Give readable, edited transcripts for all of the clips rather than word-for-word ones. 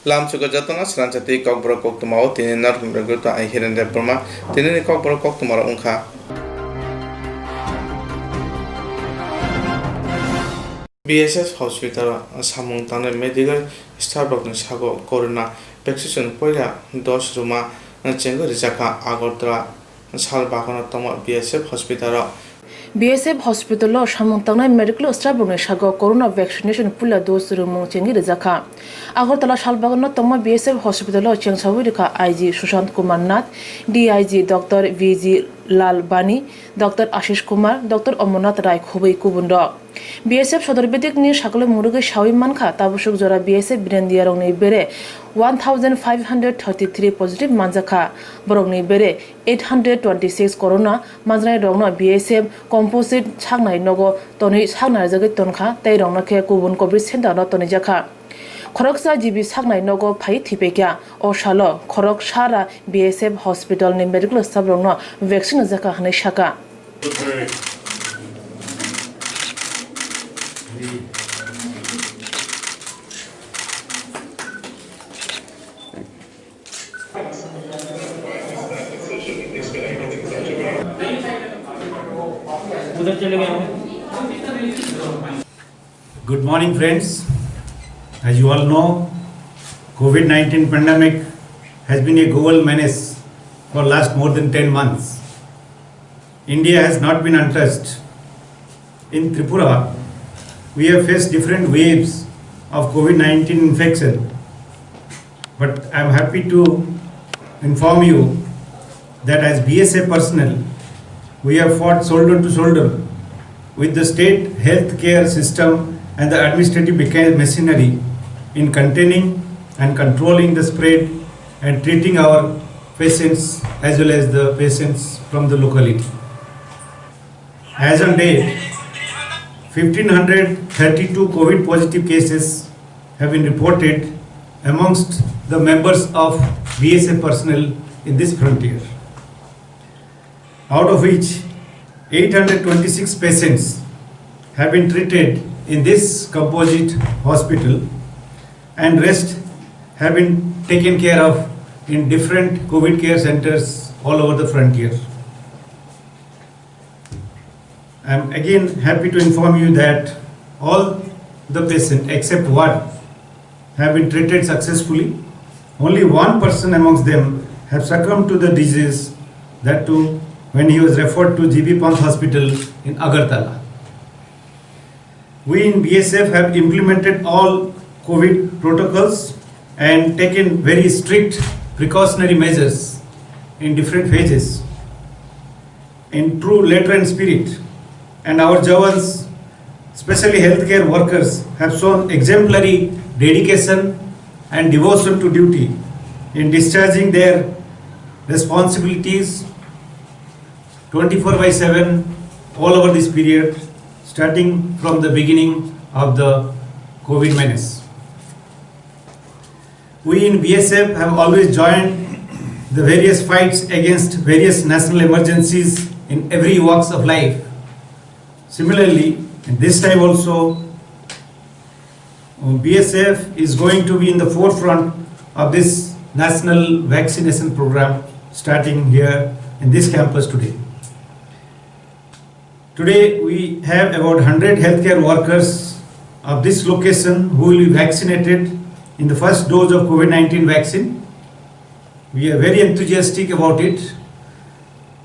Lam suka jatona Swrangchati Kokborok Koktwma o tini narhum reguta ai hiren Burma tini ni Kokborok Koktwma ungkha. BSF hospital samung tane medical staff rok ni sago corona vaccination poira dos ruma chengo rijaka Agartala sal bakona toma BSF hospital BSF hospital lo samung tangnai medical staff rok ni sago corona vaccination pula dos rumung chengi rijaka Agartala salbagano toma BSF hospital lo chengsawirika IG Sushant Kumar Nath DIG Dr VG Lal Bani Dr Ashish Kumar Dr Amarnath Rai Khubei Kubundo BSF Sodor Bedik ni sakle muruge shawi mankha tabusuk jora BSF Birendia rong ni bere 1533 positive manjaka borok ni bere 826 corona manjnai rongno BSF composite chagnai nogo toni chagnai jage tonkha tei rongna khe kubun covid center no toni jaka Khoroksa jibi sagnai nogo phai thipekya o shalo khorok sara BSF hospital ni medical staff rongno vaccine jaka hanai shaka Good morning, friends. As you all know, COVID-19 pandemic has been a global menace for last more than 10 months. India has not been untouched. In Tripura, we have faced different waves of COVID-19 infection. But I am happy to inform you that as BSF personnel, we have fought shoulder to shoulder with the state health care system and the administrative machinery in containing and controlling the spread and treating our patients as well as the patients from the locality. As on date, 1532 COVID positive cases have been reported amongst the members of BSF personnel in this frontier, out of which 826 patients have been treated in this composite hospital and rest have been taken care of in different COVID care centers all over the frontier. I am again happy to inform you that all the patients except one have been treated successfully. Only one person amongst them have succumbed to the disease, that too when he was referred to GB Pant Hospital in Agartala. We in BSF have implemented all COVID protocols and taken very strict precautionary measures in different phases in true letter and spirit, and our jawans, especially healthcare workers, have shown exemplary dedication and devotion to duty in discharging their responsibilities 24/7 all over this period, starting from the beginning of the COVID menace. We in BSF have always joined the various fights against various national emergencies in every walks of life. Similarly, this time also, BSF is going to be in the forefront of this national vaccination program starting here in this campus today. Today we have about 100 healthcare workers of this location who will be vaccinated in the first dose of COVID-19 vaccine. We are very enthusiastic about it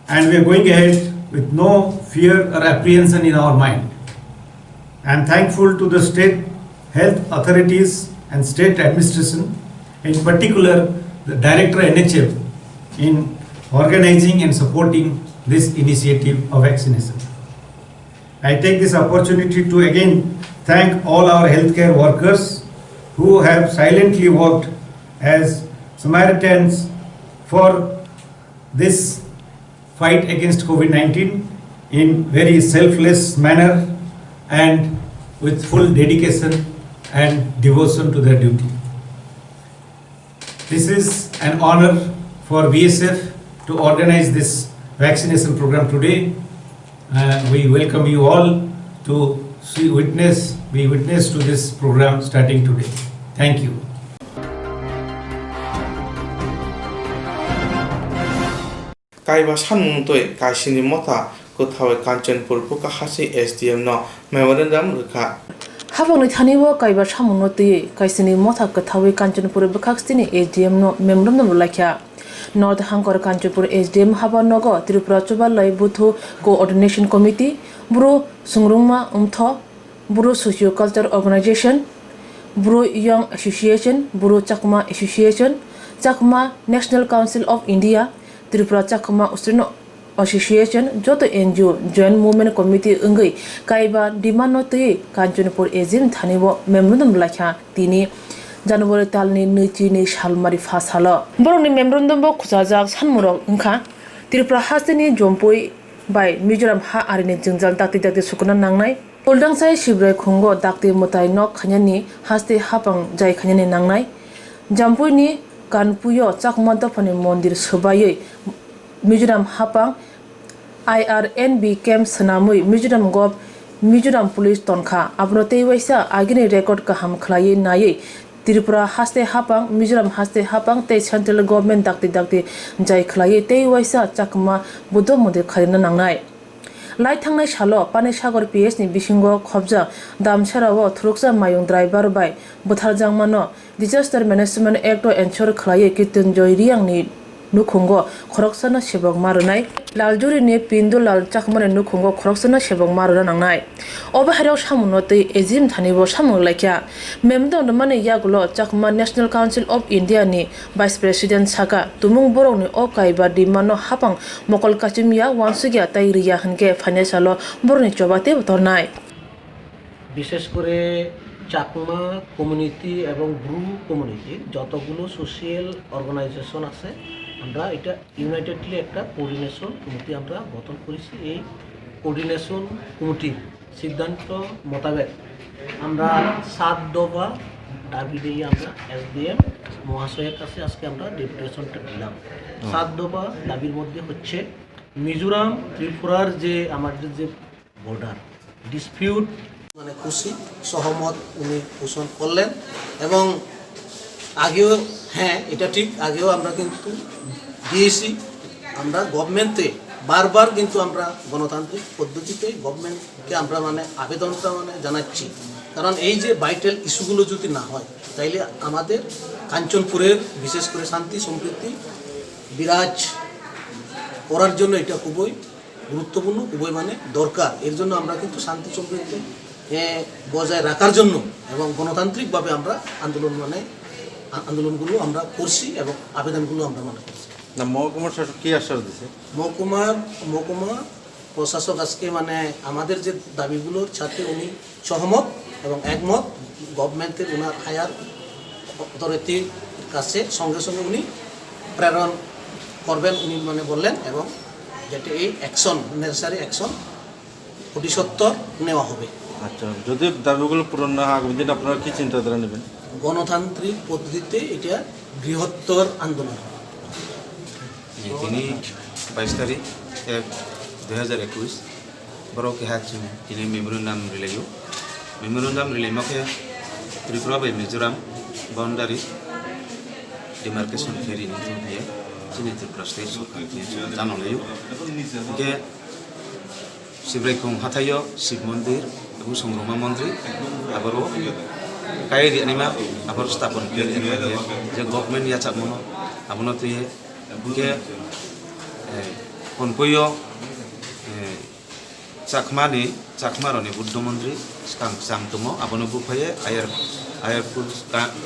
and we are going ahead with no fear or apprehension in our mind. I am thankful to the state health authorities and state administration, in particular the Director NHM, in organizing and supporting this initiative of vaccination. I take this opportunity to again thank all our healthcare workers who have silently worked as Samaritans for this fight against COVID-19 in very selfless manner and with full dedication and devotion to their duty. This is an honor for BSF to organize this vaccination program today. We welcome you all to be witness to this program starting today. Thank you. kaiba sanmung toi kaisini mota kothawe Kanchanpur Pukahasi SDM no memorandum rukha habang thaniwo kaiba samungno tui kaisini motha kathawi Kanchanpur Bukhakstini SDM no memorandum lakha North Hangkor Kanchanpur SDM Habanogo Tripura Chubalai Buthu Coordination Committee Bro Sungrungma Umtho Bro Socio-Culture Organization Bro Young Association Bro Chakma Association Chakma National Council of India Tripura Chakma Ustrino Association Joto NGO Joint Movement Committee Ungai Kaiba Dimano Tui Kanchanpur SDM Thaniwo memorandum lakha tini January talni nuchini shalmari fasalo boroni memorandum bo khujajak sanmurok ingkha Tripura hasini jompoi bai Mizoram ha arini jingjal dakti sukuna nangnai Uldangsai Shibrai Khungo dakti mutai nok khanyani haste hapang jai khanyani nangnai Jampoi ni Kanpuyo Chakma Dapani Mondir Subayoi Mizoram hapang IRNB camp sanamui Mizoram gov Mizoram police tonkha abnote waisa agini record kaham khlai nai Tripura haste hapang Mizoram haste hapang te central government dakti jai khlai te waisa Chakma budo mode khalina nangnai lai thangnai salo Pani Sagar PS ni bisingo khobja damsarawo thuruksa mayung driver bai butharjangmano disaster management act o ensure khlai kitin joiriang ni nukhungo khoroksana sebok marunai laljuri ni pindulal chakmane nukhungo khoroksana sebok maruna nangnai obahariaw samunotei ezim thanibo samung laikya memdon mane yagulo Chakma National Council of India ni Vice President Saka tumung borok ni okaiba dimano hapang mokol kachimya wansugya tairiya hanke financial borni chobate utornai বিশেষ করে Chakma community এবং Bru community যতগুলো social organisation আছে আমরা এটা unitedly একটা coordination committee আমরা গঠন করেছি এই কোঅর্ডিনেশন কমিটির সিদ্ধান্ত মোতাবেক আমরা 7 দফা দাবি দিয়ে আমরা এসডিএম মহাশয়ের কাছে আজকে আমরা ডেপুটেশনটা দিলাম 7 দফা দাবির মধ্যে হচ্ছে মিজোরাম ত্রিপুরার যে আমাদের যে বর্ডার ডিসপিউট মানে খুশি সহমত উনি পোষণ করলেন এবং আগেও হ্যাঁ এটা ঠিক আগেও আমরা কিন্তু দিয়েছি আমরা গভর্নমেন্টে বারবার কিন্তু আমরা গণতান্ত্রিক পদ্ধতিতে গভর্নমেন্টকে আমরা মানে আবেদনটা মানে জানাচ্ছি কারণ এই যে ভাইটাল ইস্যুগুলো যদি না হয় তাইলে আমাদের কাঞ্চনপুরের বিশেষ করে শান্তি সম্প্রীতি বিরাজ করার জন্য এটা খুবই গুরুত্বপূর্ণ খুবই মানে দরকার এর জন্য আমরা কিন্তু শান্তি সম্প্রীতি বজায় রাখার জন্য এবং গণতান্ত্রিকভাবে আমরা আন্দোলনগুলো আমরা করছি এবং আবেদনগুলো আমরা মনে করছি না মহকুমার শাসক কি আশ্বাস দিয়েছে মহকুমা প্রশাসক আজকে মানে আমাদের যে দাবিগুলোর সাথে উনি সহমত এবং একমত গভর্নমেন্টের ওনার হায়ার অথরিটির কাছে সঙ্গে সঙ্গে উনি প্রেরণ করবেন উনি মানে বললেন এবং যেটা এই অ্যাকশন নেসেসারি অ্যাকশন অতি সত্বর নেওয়া হবে আচ্ছা যদি দাবিগুলো পূরণ না হয় আগামী দিন আপনারা কি চিন্তাধারা নেবেন গণতান্ত্রিক পদ্ধতিতে এটা বৃহত্তর আন্দোলন दिनै 22 तारिख 2021 borok keha chung ini memorandum relayu memorandum relaymake Tripura by Mizoram boundary demarcation ferry ni thie chini Tripura state sorkar ke janolayu ke Shibrai Khung hathayo Shiv Mandir এবং সংগ্রামা মন্ত্রী আবারও কাইরি আনিমা আবার স্থাপন করে যে গভর্নমেন্ট ইয়া চাকমনো আবনো তুই কে কোনপয়ো চাকমারনি বুদ্ধ মন্ত্রী সামতমো আবনো বুফায়ে আয়ারপুর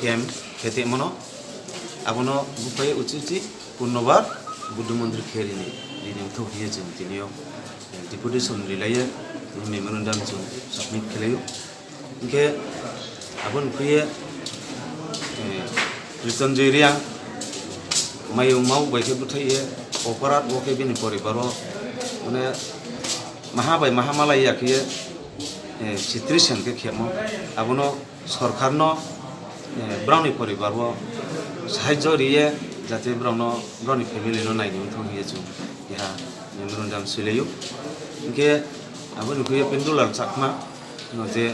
ক্যাম্প খেতে মনো আবনো বুফায়ে উচিত পূর্ণবার বুদ্ধ মন্ত্রী খেরিনি দিনে উঠো হিয়ে जों দিনেও ডিপুটেশন রিলায়ে মেমোরেন্ডাম जों সাবমিট খেলাयो ইনকে আবন ফ্রিয়ে রিটন জেরিয়া মায়ং মাউ বাইকে বুথাইয়ে অপরাধ বকে বিনি পরিবারও মানে মাহাবাই মাহামালাই আখিয়ে সিটুয়েশনকে খেমো আবনো সরকারনো ব্রাউনি পরিবারও সাহায্য রিয়ে যাতে ব্রাউনি ফ্যামিলিনো নাইনি উঠোহিয়ে जों ইহা মেমোরেন্ডাম সিলাयो ইনকে আবন খুয়ে পেন্ডুলার চাকমা যে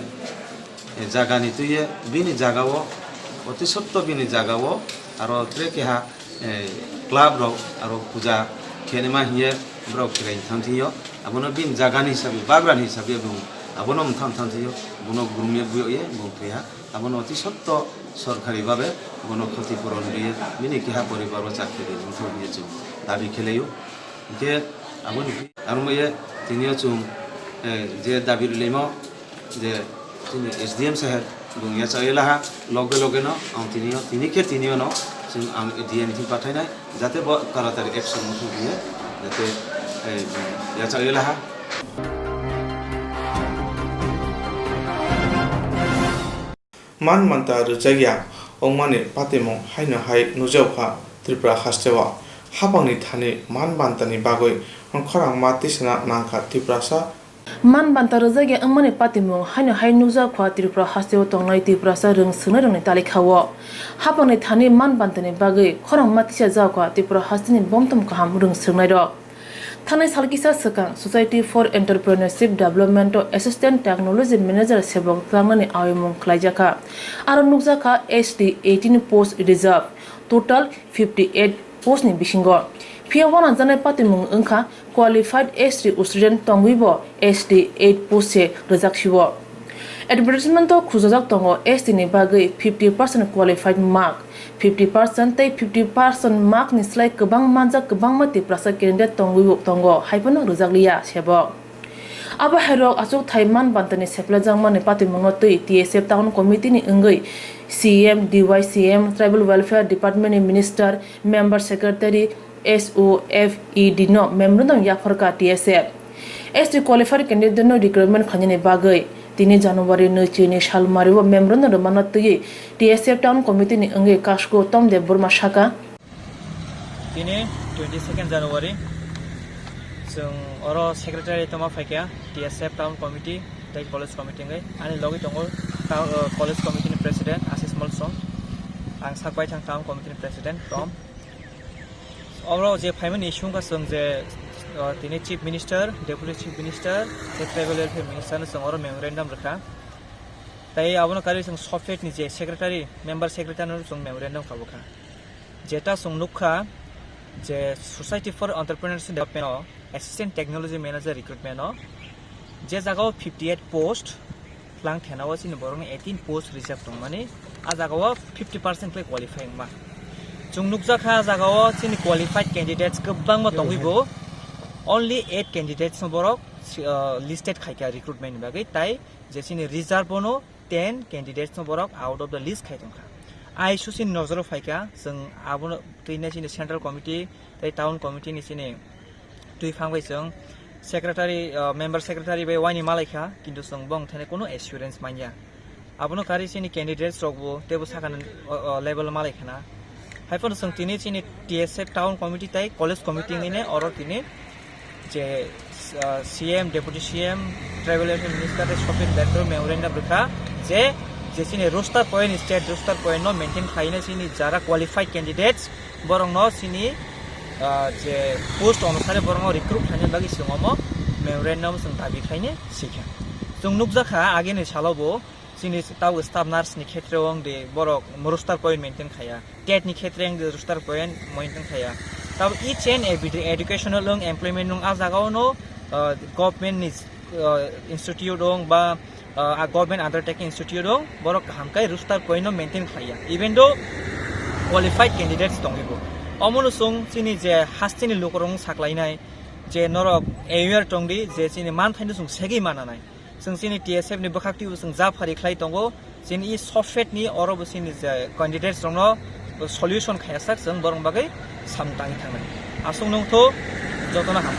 জাগানি তুইয়ে বিনি জাগাও অতি সত্য বিনি জাগাও আর ট্রেকেহা ক্লাব রক আর পূজা खेनेमा हिये ब्रक खेलाइन थांथियो abono bin jagan hisabe bagran hisabe bung abono mtham thanथियो bono grumye buye bungkya abono অতি সত্য সরকারি ভাবে bono ক্ষতিপূরণ দিয়ে মিনি কিহা পরিবার চাকরি দিয়ে মুথো দিয়েছো দাবি খেলেও যে abono armoye তিনিও চুম যে দাবি লেমো যে তিনি SDM সাহেব बुंगिया चाइलाहा लगे लगे न तिनियो न जों आं DMT पाठायनाय जाते कारातारि एक्शन मुथु बियो जाते या चाइलाहा मान मानता रुजागिया ओमाने पातेमो हायनो हाय नुजौखा त्रिपुरा हास्टेवा हाबांनि थानि मान बान्तानि बागै खरां मातिसना नांखा त्रिपुरासा मान बान्ता रोजागिया अमने पातिमुं हायनो हाय नुजा खवा त्रिपुरा हास्टेव तंनाय त्रिपुरासा रों सोंनो रोंनाय तालिखावो हाबांनि थानि मान बान्तानि बागै खरां मातिसा जाखवा त्रिपुरा हास्टेनि बमतम गाहाम रों सोंनाय र थानाय सालकिसा सकां society for entrepreneurship development assistant technology manager सेबक तांगनि आयमुं खलायजाखा आरो नुजाखा SD 18 post reserve total 58 post नि बिसिंगो फियावाना जानाय पातिमुं ओंखा क्वालिफाइड SD स्टुडेन्ट तंगुइबो SD 8 पोस्ट से रोजाखिबो एडभार्टाइजमेन्ट खुजाजाक तंगो SD नि बागै 50% क्वालिफाइड मार्क 50% तै 50% मार्क नि स्लाय गोबां मानजा गोबां मति प्रासा केन्डिडेट तंगुइबो तंगो हाइपनो रोजागलिया सेबक आबा हेरक आसुक थाइमान बान्तानि सेप्लाजां माने पातिमुं तै TSF टाउन कमिटि नि अंगै CM DYCM tribal welfare department नि minister member secretary SOFED no memorandum yafarka TSF SD qualified candidate no recruitment khanyane bagai 3 January no chini shalmari wa memorandum manatyi TSF town committee ni ange kashko tomde burma shaka tini 22nd January जों अरो secretary तमा फाइका TSF town committee तै college committee ngai ani logi tongo college committee नि president Ashish Malsom आं साकबाय थां town committee नि प्रेसिडेन्ट टम overall जे फाइमन इशू का जों जे तिनि chief minister deputy chief minister जे ट्राइबल वेलफेयर मिनिस्टर जों अरो मेमोरेन्डम रखा तै आबनो कारी जों सफ्टवेयर नि जे सेक्रेटारि मेम्बर सेक्रेटारि जों मेमोरेन्डम खाबोखा जेटा जों नुखा जे society for entrepreneurship development assistant technology manager recruitment जे जागाव 58 पोस्ट प्लान थेनाव सिन बरं 18 पोस्ट रिजर्व दं माने आ जागाव 50% क्ले क्वालिफाइंग मा जों नुकजाखा जागाव सिन क्वालिफाइड कैंडिडेट्स गोबां मा दंबिबो ओनली 8 कैंडिडेट्स बरक लिस्टेड खायका रिक्रुटमेन्ट बागै ताइ जे सिन रिजर्व बनो 10 candidates Barak out of the list खायदोंखा आइ सुसिन नजर फायका जों आबनो तैना सिन सेन्ट्रल कमिटि तै टाउन कमिटि नि सिन दुइ फांबाय जों सेक्रेटारि मेम्बर सेक्रेटारि बे वाइनि मालायखा किन्तु जों बं थाने कोनो एश्योरेन्स मानिया आबनो कारी सिन कैंडिडेट्स रगबो तेबो साखान लेभेल मालायखाना हाइफोन जों तिनि सिन TSF टाउन कमिटि तै कलेज कमिटि नि अरो तिनि जे CM deputy CM tribal welfare minister shopping director memorandum रखा जे जेसिनि roster point state roster point नो मेंटेन खाइना सिनि जारा क्वालिफाइड कैंडिडेट्स बरं नो सिनि जे पोस्ट अनुसार बरं रिक्रुट खाने लागि सिङमो मेमोरेन्डम जों दाबि खाइने सिखा जों नुकजाखा आगे नि सालावबो सिनि ताव स्टाफ नार्स नि क्षेत्रआव दे बरक रोस्टर पॉइंट मेंटेन खाया टेट नि क्षेत्रआव दे रोस्टर पॉइंट मेंटेन खाया ताव इच एंड एवरी एजुकेशनल लं एम्प्लॉयमेंट नं आ जागाव नो गवर्नमेंट नि इंस्टीट्यूट दं बा आ गवर्नमेंट अंडरटेकिंग इंस्टीट्यूट दं बरक हामकाय रोस्टर पॉइंट नो मेंटेन खाया इवन दो क्वालिफाइड कैंडिडेट्स दंबिबो अमनुसुं सिनि जे हास्टिनि लोकरं साख्लायनाय जे नरक एवेयर टंगदि जे सिनि मान फाइनो जों सेगि मानानाय जों सिनि TSF नि बखाक्ति जों जा फारिख्लाय दंगो सिनि इ सफ्टवेयर नि अरबो सिनि जे कैंडिडेट्स दङ सल्युशन खायासाक जों बरं बागै सामताङि थांनाय आसुं नंथो जतना हाम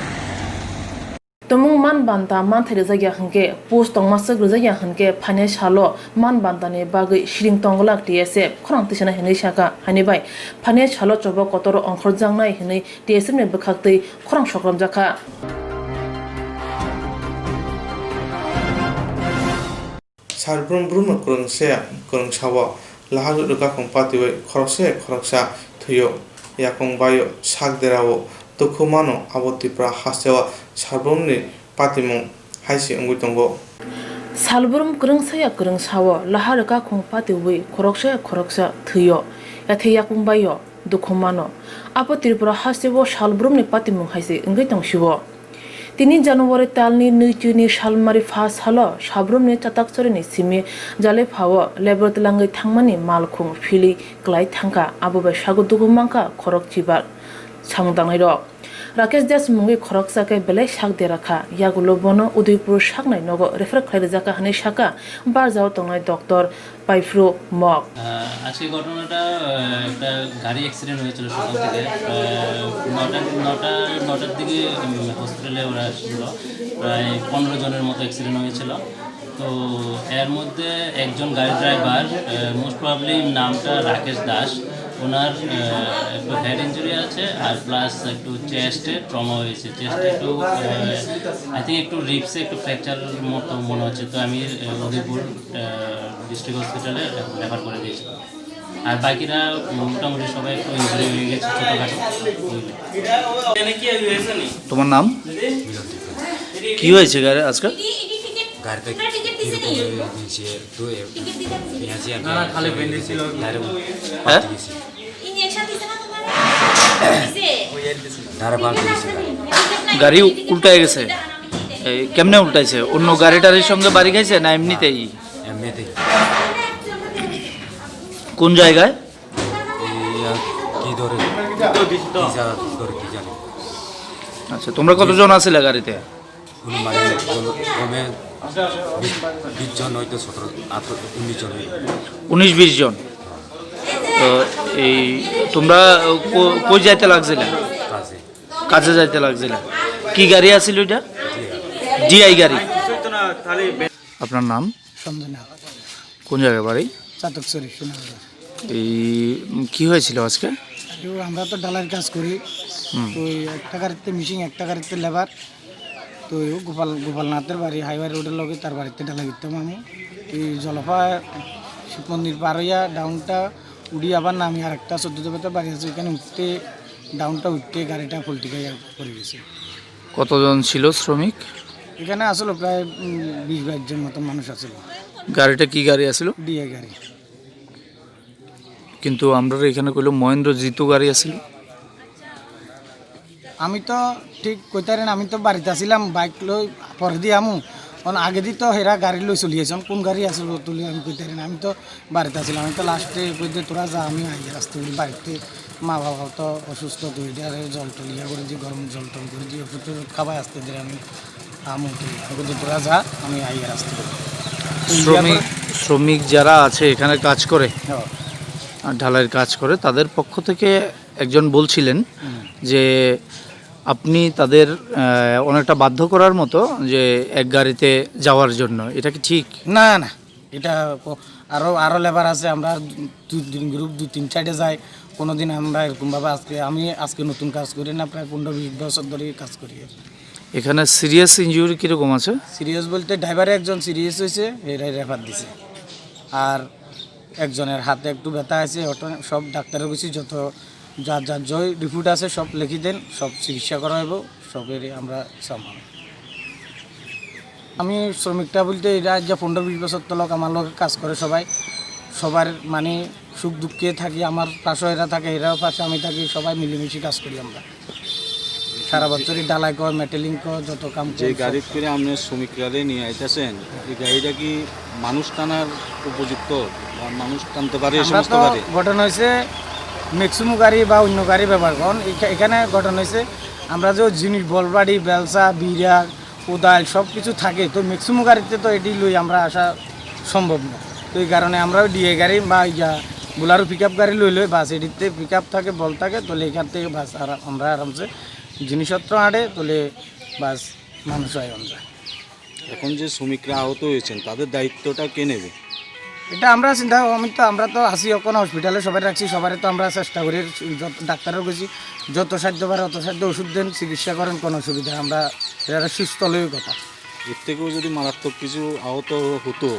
तमुं मान बान्ता मान थाइरे जायगा हंके पोस्ट दं मासक जायगा हंके फाने सालो मान बान्तानि बागै शिरिं तंगलाक TSF खरां तिसना हेनै साका हानि बाय फाने सालो चबो कतर अंखर जांनाय हेनै TSF नि बखाक्तै खरां सकराम जाखा सारब्रुम ब्रुम kurungse kurungsawa lahalu duka kongpatiwe khoroksa thuyo yakong bayo sakderawo dukhumano abotipra hasewa sarbrumni patimung haisi ungui salbrum kurungsawa lahaluka kongpatiwe khoroksa thuyo yathey yakong bayo দুঃখমানো আpo Tripura Hasib সালব্রমনি পাতিমুং হাইসে ইংগै তংসিব তিনি জানুয়ারি তালনি নৈচুনি সালমারি ফাস হালো সাব্রমনি চাতাকচরিনি সিমি জালে ফাও লেবরতলাঙ্গै थांमानि मालखुं फिलि क्लाइ थांका आबोबाय सागु दुगुमांका खरक चिबार सामदांनाय रक राकेश दास मुंगै खरक साके बेले साक देराखा यागुलो बनो उदयपुर साकनाय नगो रेफार खालाय जाका हाने साका बारजाव तंनाय डक्टर पाइफ्रु मक আজকে ঘটনাটা একটা গাড়ি অ্যাক্সিডেন্ট হয়েছিল সকাল থেকে নটার দিকে হসপিটালে ওরা ছিল প্রায় 15 জনের মতো অ্যাক্সিডেন্ট হয়েছিল। তো এর মধ্যে একজন গাড়ি ড্রাইভার মোস্ট প্রবাবলি নামটা রাকেশ দাস, ওনার একটু হেড ইঞ্জুরি আছে আর প্লাস একটু চেস্টে ট্রমা হয়েছে, চেস্টে একটু আই থিঙ্ক একটু রিপসে একটু ফ্র্যাকচার মতো মনে হচ্ছে। তো আমি উদয়পুর ডিস্ট্রিক্ট হসপিটালে রেফার করে দিয়েছিলাম। আর বাকিরা মোটামুটি সবাই একটু ইঞ্জুরি হয়ে গেছে ছোটোখাটো। তোমার নাম কি হয়েছে গাড়ি আজকে? গাড়িতে দিয়েছে তো পেঁয়াজি গাড়ি উল্টায় গেছে, কেমনে উল্টাইছে? অন্য গাড়ি টাড়ির সঙ্গে বাড়ি খাইছে না এমনিতেই? এমনিতেই। কোন জায়গায়? কি ধরে কি জানি। আচ্ছা, তোমরা কতজন আছিলে গাড়িতে? কমে 20 জন হয়তো 19 জন 19-20 জন। তো এই তোমরা কই যাইতে লাগছিলে? কাজে কাজে যাইতে লাগছিলে। কি গাড়ি আছিল এটা? ডিআই গাড়ি। আপনার নাম? সঞ্জনা, কোন জায়গায় বাড়ি? চাতকচুরি সোনাবাজার। এই কি হয়েছিল আজকে? আমরা তো ডালার কাজ করি, তো একটা গাড়িতে মিশিং, একটা গাড়িতে লেবার। তো গোপালনাথের বাড়ি হাইওয়ে রোডের লগে তার বাড়িতে ডালা গিতাম আমি। এই জলফা শিব মন্দির পার হইয়া ডাউনটা উড়ি আবার নামি আর একটা 14 বাড়ি আছে, ওইখানে উঠতে ডাউনটা উঠতে গাড়িটা পল্টি খাইয়া পড়ে গেছে। কতজন ছিল শ্রমিক এখানে আসলো? প্রায় 20-22 জন মতো মানুষ আসলো। গাড়িটা কি গাড়ি আছিল? ডিএ গাড়ি। কিন্তু আমরা এখানে কইল মহেন্দ্র জিতু গাড়ি আছিল। আমি তো ঠিক কইতারেন, আমি তো বাড়িতে আসিলাম, বাইক লই পরে দিয়ে আমু আগে দিয়ে তো হেরা গাড়ি লই চলিয়েছেন, কোন গাড়ি আসল তুলি আমি কইতারেন। আমি তো বাড়িতে আসিলাম, আমি তো লাস্টে কই দিয়ে তোরা যা, আমি আগে আসতে বলি বাড়িতে। মা বাবা তো অসুস্থ, তো জল টল ইয়া করে দিয়ে গরম জল টল করে দিয়ে ওষুধ খাবাই আসতে দিয়ে আমি আমু তুলি তোরা যা, আমি আগে আসতে বলি। শ্রমিক যারা আছে এখানে কাজ করে, ঢালাইয়ের কাজ করে, তাদের পক্ষ থেকে একজন বলছিলেন যে আপনি তাদের অনেকটা বাধ্য করার মতো যে এক গাড়িতে যাওয়ার জন্য, এটা কি ঠিক? না না, এটা আরও লেবার আছে, আমরা 2-3 গ্রুপ 2-3 সাইডে যাই। কোনো দিন আমরা এরকমভাবে আজকে নতুন কাজ করি না, প্রায় 15-20 বছর ধরে কাজ করি। এখানে সিরিয়াস ইনজুরি কীরকম আছে? সিরিয়াস বলতে ড্রাইভারে একজন সিরিয়াস হয়েছে, এরাই রেফার দিছে। আর একজনের হাতে একটু ব্যথা আছে। সব ডাক্তারের কাছে যত যার জয় রিপোর্ট আছে সব লিখি দেন, সব চিকিৎসা করা হইব, সবেরই আমরা সামাল। আমি শ্রমিকটা বলতে এরা যে 15-20 বছর তলক আমার লোক কাজ করে, সবার মানে সুখ দুঃখে থাকি, আমার পাশে এরা থাকে, এরাও পাশে আমি থাকি, সবাই মিলেমিশে কাজ করি আমরা সারা বছরই। ডালাই কর, মেটেলিং কর, যত কাম। যে গাড়ি করে আপনি শ্রমিকরা নিয়ে আইতেছেন, এই গাড়িটা কি মানুষ টানার উপযুক্ত বা মানুষ টানতে পারে? সমস্ত গাড়ি ঘটনা হয়েছে ম্যাক্সিমাম গাড়ি বা অন্য গাড়ি ব্যবহার করেন। এখানে ঘটনা হয়েছে আমরা যে জিনিস বলবাড়ি, বেলসা, বিড়া, কোদাল সব কিছু থাকে, তো ম্যাক্সিমাম গাড়িতে তো এটি লই আমরা আসা সম্ভব না। তো এই কারণে আমরা ডিএ গাড়ি বা বোলারো পিক আপ গাড়ি লই বাস, এটিতে পিক আপ থাকে, বল থাকে, তোলে এখান থেকে বাস আমরা আরামসে জিনিসপত্র আঁটে, তোলে বাস মানুষ হয় আমরা। এখন যে শ্রমিকরা আহত হয়েছেন তাদের দায়িত্বটা কে নেবে? এটা আমরা চিন্তা, আমরা তো আসি ওখানে হসপিটালে সবাই রাখছি, সবাই তো আমরা চেষ্টা করি, ডাক্তারের কাছে যত সাধ্য পারে অত সাধ্য ওষুধ দেন, চিকিৎসা করেন, কোনো অসুবিধা আমরা এরা সুস্থ হলেই কথা। এর থেকেও যদি মারাত্মক কিছু আহত হতো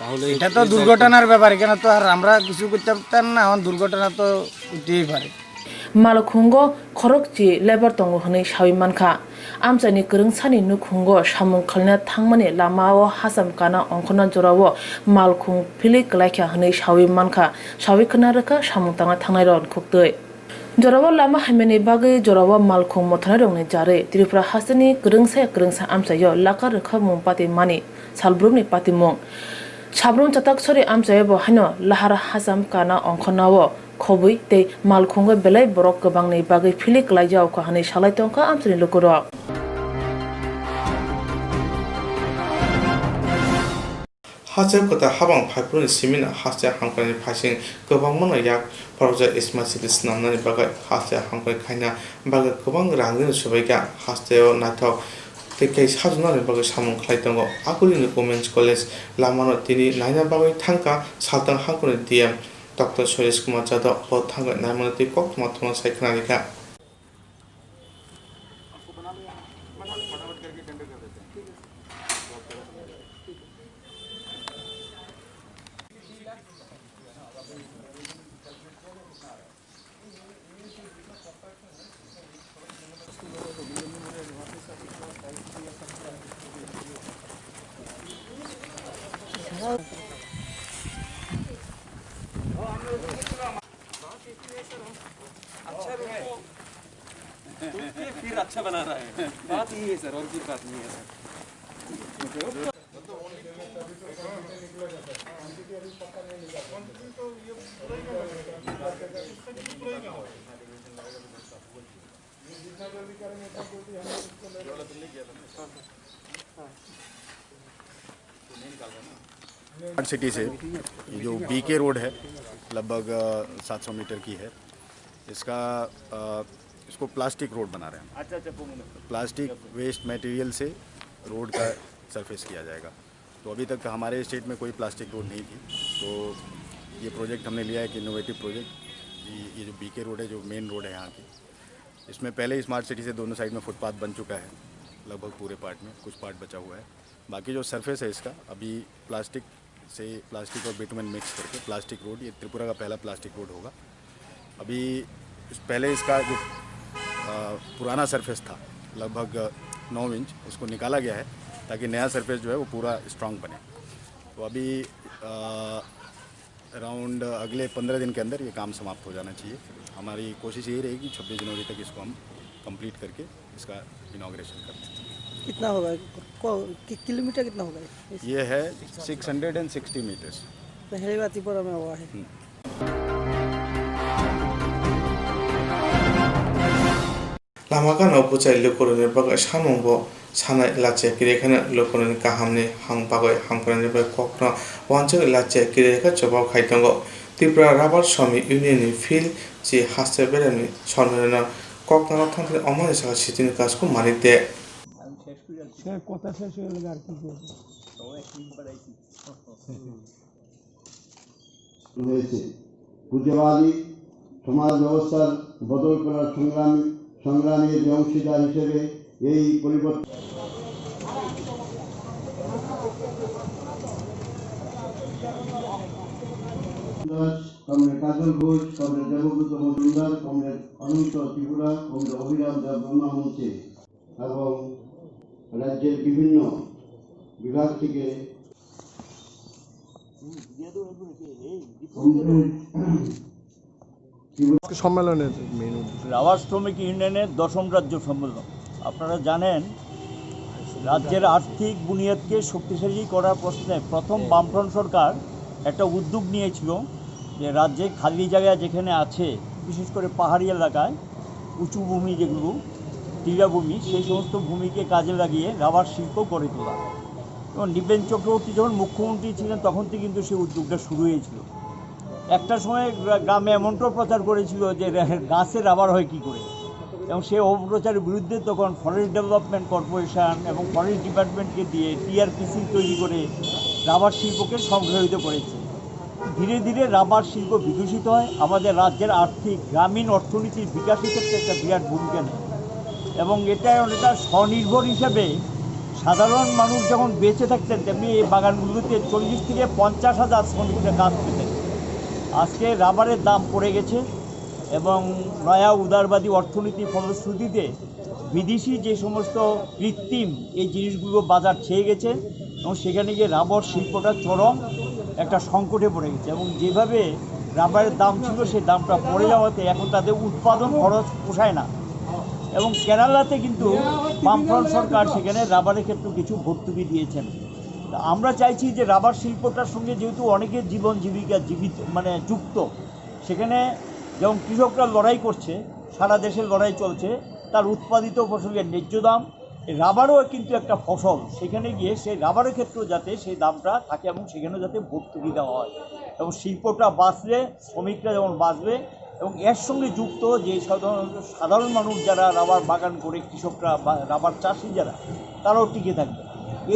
তাহলে এটা তো দুর্ঘটনার ব্যাপার, এখানে তো আর আমরা কিছু করতে পারতাম না, আমার দুর্ঘটনা তো হতেই পারে। malkhungo khorokchi lebar tongo hne shawi manka amchani kurung sani nukhungo samung khalna thangmani lamao hasam kana ongkhona jorawo malkhung phili klaikha hne shawi manka shawi khna raka samung tanga thangnai ron khoktoi Jorawa lama hameni bagai jorawa malkhung mothana rongni jare Tripura hasani kurungsa amchayo laka rakha mung pati mani salbrumni pati mung Sabrung chatak sori amchayo bo hano lahara hasam kana ongkhonawo khobui te malkhungo belai borok gobangni bagai phili klaijao ko hani salai tongka amchani lokorok Hajar kota habang phaipurni simina hasya hangkani phasing gobang mano yak project smart cities namnani bagai hasya hangkani khaina bagai gobang rangni subaika hasya nathok tekai sajunani bagai samung khlaitongo akulini women's college lamano tini naina bagai thangka saltang hangkani dm Dr. Swrangchati jado bo thangka naimano ti Koktwma thona saikhnarika फिर अच्छा बना रहा है बात यही है sir और कोई बात नहीं है सर स्मार्ट सिटी से ये जो बीके रोड है लगभग 700 मीटर की है इसको प्लास्टिक रोड बना रहे हैं। प्लास्टिक वेस्ट मटेरियल से रोड का सरफेस किया जाएगा। तो अभी तक हमारे स्टेट में कोई प्लास्टिक रोड नहीं थी, तो ये प्रोजेक्ट हमने लिया है कि इनोवेटिव प्रोजेक्ट। ये जो बीके रोड है, जो मेन रोड है यहाँ की, इसमें पहले ही स्मार्ट सिटी से दोनों साइड में फुटपाथ बन चुका है लगभग पूरे पार्ट में, कुछ पार्ट बचा हुआ है। बाकी जो सरफेस है इसका अभी प्लास्टिक और बिटुमेन मिक्स करके प्लास्टिक रोड, ये त्रिपुरा का पहला प्लास्टिक रोड होगा। अभी पहले इसका जो पुराना सरफेस था लगभग 9 इंच, उसको निकाला गया है ताकि नया सरफेस जो है वो पूरा स्ट्रांग बने। तो अभी अराउंड अगले 15 दिन के अंदर ये काम समाप्त हो जाना चाहिए। हमारी कोशिश यही रहेगी 26 जनवरी तक इसको हम कंप्लीट करके इसका इनॉग्रेशन करते हैं। कितना होगा, किलोमीटर कितना होगा? ये है 660 मीटर्स। पहली बार त्रिपुरा में हुआ है। Lamagana pucai lokoroni bagai samungbo sanai lache kirekhana lokoroni kahamni hang bagai hangprani bai kokna wanchak lache kirekha chobao khaitongo Tripura Rubber Shami Union Field ji haste berani sonrena kokna thangre amane saka sitin kasku manite কথা শেষ হয়ে গেল আর কি হয়েছে। পুজোবাদী সমাজ ব্যবস্থার বদল করার সংগ্রামের যে অংশীদার হিসেবে এই পরিবর্তন কমরেড কাজল ঘোষ, কমরেড দেবব্রত মজুমদার, কমরেড অনন্ত ত্রিপুরা, কমরেড অভিরাম ব্রহ্মা মঞ্চে এবং রাজ্যের বিভিন্ন বিভাগ থেকে সম্মেলনের রাবার শ্রমিক ইউনিয়নের 10ম রাজ্য সম্মেলন। আপনারা জানেন, রাজ্যের আর্থিক বুনিয়াদকে শক্তিশালী করার প্রশ্নে প্রথম বামফ্রন্ট সরকার একটা উদ্যোগ নিয়েছিল যে রাজ্যে খালি জায়গা যেখানে আছে, বিশেষ করে পাহাড়ি এলাকায় উঁচু ভূমি, যেগুলো তীরভূমি, সেই সমস্ত ভূমিকে কাজে লাগিয়ে রাবার শিল্প গড়ে তোলা। এবং নৃপেন চক্রবর্তী যখন মুখ্যমন্ত্রী ছিলেন তখন থেকে কিন্তু সেই উদ্যোগটা শুরু হয়েছিল। একটা সময় গ্রামে এমনটাও প্রচার করেছিল যে গাছে রাবার হয় কী করে, এবং সেই অপপ্রচারের বিরুদ্ধে তখন ফরেস্ট ডেভেলপমেন্ট কর্পোরেশন এবং ফরেস্ট ডিপার্টমেন্টকে দিয়ে টিআরপিসি তৈরি করে রাবার শিল্পকে সংগঠিত করেছে। ধীরে ধীরে রাবার শিল্প বিকশিত হয়, আমাদের রাজ্যের গ্রামীণ অর্থনীতির বিকাশের ক্ষেত্রে একটা বিরাট ভূমিকা নেয়। এবং এটা অনেকটা স্বনির্ভর হিসাবে সাধারণ মানুষ যখন বেঁচে থাকতেন, তেমনি এই বাগানগুলোতে 40 থেকে 50 হাজার শ্রমিকরা কাজ পেতেন। আজকে রাবারের দাম পড়ে গেছে, এবং নয়া উদারবাদী অর্থনীতির ফলশ্রুতিতে বিদেশি যে সমস্ত কৃত্রিম এই জিনিসগুলো বাজার ছেয়ে গেছে এবং সেখানে গিয়ে রাবার শিল্পটা চরম একটা সংকটে পড়ে গেছে এবং যেভাবে রাবারের দাম ছিল সেই দামটা পড়ে যাওয়াতে এখন তাদের উৎপাদন খরচ পোষায় না এবং কেরালাতে কিন্তু বামফ্রন্ট সরকার সেখানে রাবারের ক্ষেত্রে কিছু ভর্তুকি দিয়েছেন। আমরা চাইছি যে রাবার শিল্পটার সঙ্গে যেহেতু অনেকের জীবন জীবিকা যুক্ত, সেখানে যেমন কৃষকরা লড়াই করছে, সারা দেশের লড়াই চলছে, তার উৎপাদিত ফসলের ন্যায্য দাম, রাবারও কিন্তু একটা ফসল, সেখানে গিয়ে সেই রাবারের ক্ষেত্রেও যাতে সেই দামটা থাকে এবং সেখানেও যাতে ভর্তুকি দেওয়া হয় এবং শিল্পটা বাঁচলে শ্রমিকরা যেমন বাঁচবে এবং এর সঙ্গে যুক্ত যে সাধারণ মানুষ যারা রাবার বাগান করে, কৃষকরা বা রাবার চাষি যারা, তারাও টিকে থাকবে।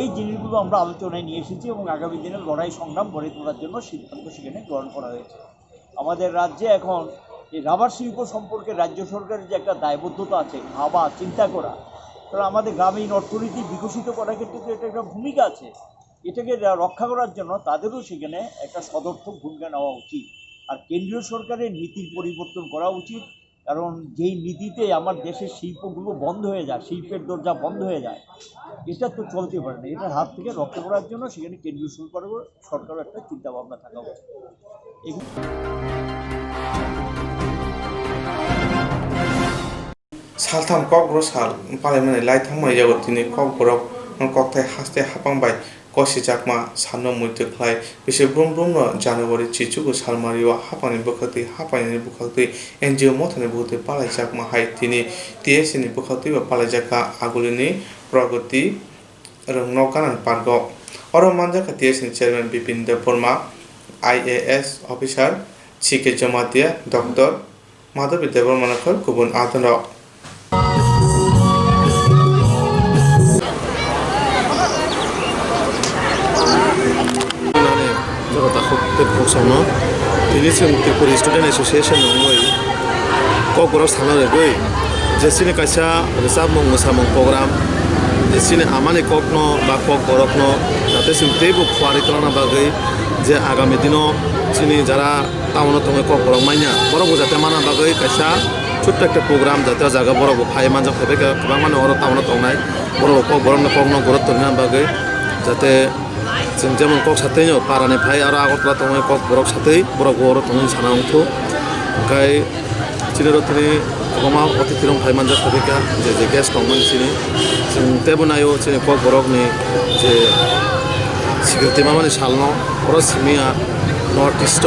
এই জিনিসগুলো আমরা আলোচনায় নিয়ে এসেছি এবং আগামী দিনে লড়াই সংগ্রাম গড়ে তোলার জন্য সিদ্ধান্ত সেখানে গ্রহণ করা হয়েছে। আমাদের রাজ্যে এখন এই রাবার শিল্প সম্পর্কে রাজ্য সরকারের যে একটা দায়বদ্ধতা আছে, ভাবা চিন্তা করা, কারণ আমাদের গ্রামীণ অর্থনীতি বিকশিত করার ক্ষেত্রে তো এটা একটা ভূমিকা আছে, এটাকে রক্ষা করার জন্য তাদেরও সেখানে একটা সদর্থক ভূমিকা নেওয়া উচিত। আর কেন্দ্রীয় সরকারের নীতির পরিবর্তন করা উচিত, কারণ যেই নীতিতে আমার দেশের শিল্পগুলো বন্ধ হয়ে যায়, শিল্পের দরজা বন্ধ হয়ে যায়, এটা তো চলতে পারে না। এটার হাত থেকে রক্ষা করার জন্য সেখানে কেন্দ্রীয় সরকারের একটা চিন্তাভাবনা থাকা উচিত। सालथाम ककब्रक साल पालायमानै लाइथांमाय जागो दिनै ककबरक ककथाय हास्ते हापांबाय कसी जाकमा सानो मुइथो खलाय बिसोर ब्रुम ब्रुमनो जानुवारि चिचुगो सालमारियाव हापानि बुखाक्ति हापायनि बुखाक्ति एनजिअ मथानि बुखाक्ति पालाय जाकमा हाय दिनै टिएसनि बुखाक्ति बा पालाय जाका आगुलिनि प्रगति रंगनो कानान पार्गो अर मानजाका टिएसनि chairman Bipin Debbarma IAS officer C K Jamatia doctor Madhavi देबबर्मानखर गुबुन आदनक Kokborok ini Tripura student association Kokborok सानो रे जेसिने काisa रोजाबमung मोसामung program जेसिने आमानि kokno बा Kokborokno जाते जों तेबो खुवारि खालामना बागै जे आगामी दिनाव जोंनि जारा टाउनाव थाङो Kokborok माइना बर'बो जाते माना बागै काisa छोट्ट একটা program जाते जागा बर'बो फाय मानजा फायबाय गोबां माने अर टाउनाव थांनाय बर'बो Kokborokनो गुरुत्व होनो बागै जाते जों जेमन कक साथैनो पारानिफ्राय आरो आगरतला दङ Kokborok साथै बर'बो अर थाङो सानांगौ ओमफ्राय चिनिरतनि गोबां अतिथिरं फाय मानजा फायबाय जे गेस्ट दंमोन सिनि जों तेबो नायो जोंनि Kokborokनि जे सिक्रेटि माने सालनो अर सिमिया नर्थ इस्ट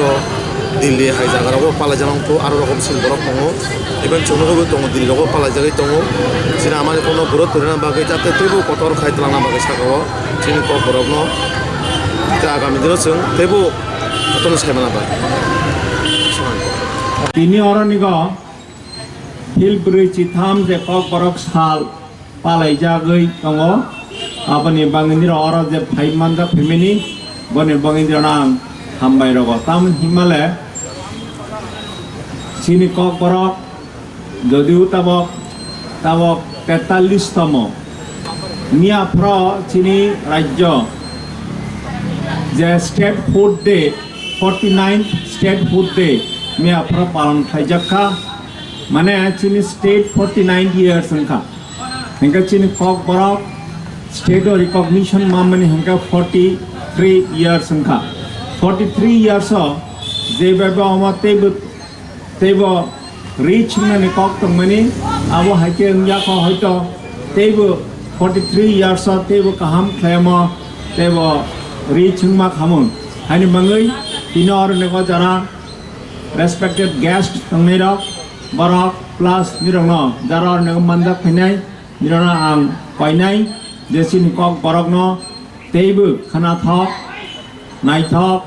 दिल्ली हाय जागारावबो पालाय जानांगौ आरो रखमसिन बरफ दङ इभेन चौनोबो दङ दिल्लीयावबो पालाय जागाय दङ जोंना आमानि कोनो गुरुत्व होनो बागै जाते तेबो कटर खायतलांना बागै सागाव जोंनि Kokborokनो आगामी दिनाव जों तेबो कटन सायमाना बागै তিনি অরণিগ হিলব্রিজ থাম যে Kokborok সাল পালাই জাগৈ দङ আপনি বাঙিনির অর যে ফাইভ মানজা ফেমিনি বনি বাঙিনির নাম হামবাই রগ তাম হিমালে চিনি Kokborok যদিও তাবক 43তম মিয়াফ্র চিনি রাজ্য যে state food day 49th state food day मियाफ्रा पालन खालामजाखा माने चिनि स्टेट 49 इयर्स हंखा हंका चिनि Kokborok स्टेट रिकॉग्निशन मामनी हंका 43 इयर्स हंखा 43 इयर्स जे बेबो अमा तेबो रिच माने कक तंगमनी आबो हाइके इंडिया को हयतो तेबो 43 इयर्स तेबो काहाम खायमा तेबो रिच मा खामन हानि मंगै तीन और नेको जरा रेस्पेक्टेड गेस्ट तंगनेरक बरक प्लस निरंग जरा और नेको मानजा फैनाय निरंग आं पाइनाय जेसिनि Kokborokनो तेबो खाना थक नायथक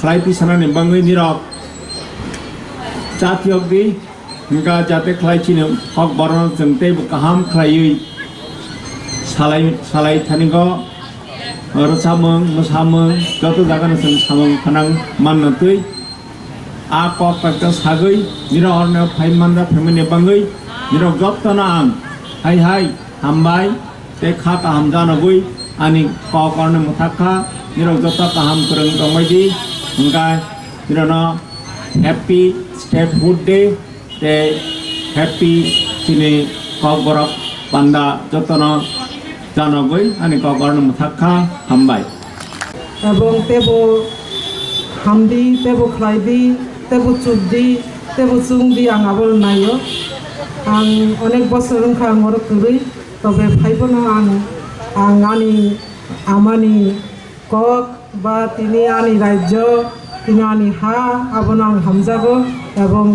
खलायति सानानि बंगै निरक जातियकदि निका जाते खलायचिनो Kokborok जों तेबो काहाम खलायै सालाय थानिगो रोसामों मोसामों जत जागानो जों सामों खानां माननोतै आ Kokborok सागै निरा अरनो फाइ मानजा फेमिनि बाङै निरा जत्तना आं हाय हामबाय ते खा काहाम जानोबै आनि Kokborokनो मुथाखा निरा जत काहाम फोरों दंबायदि ओंखाय निरानो happy state food day te happy sini Kokborok banda jotno janogoi ani Kokborok muthakha hambai এবং তেবো হামদি তেবো খ্লাইদি তেবো চুকদি তেবো চুংদি আং আবল নাইও আং অনেক বছর আং মরক করি তবে ভাইবোনা আং আনি আমানি কক বা তিনি আনি রাজ্য তিনি আনি হা আবন আং হামজাগো এবং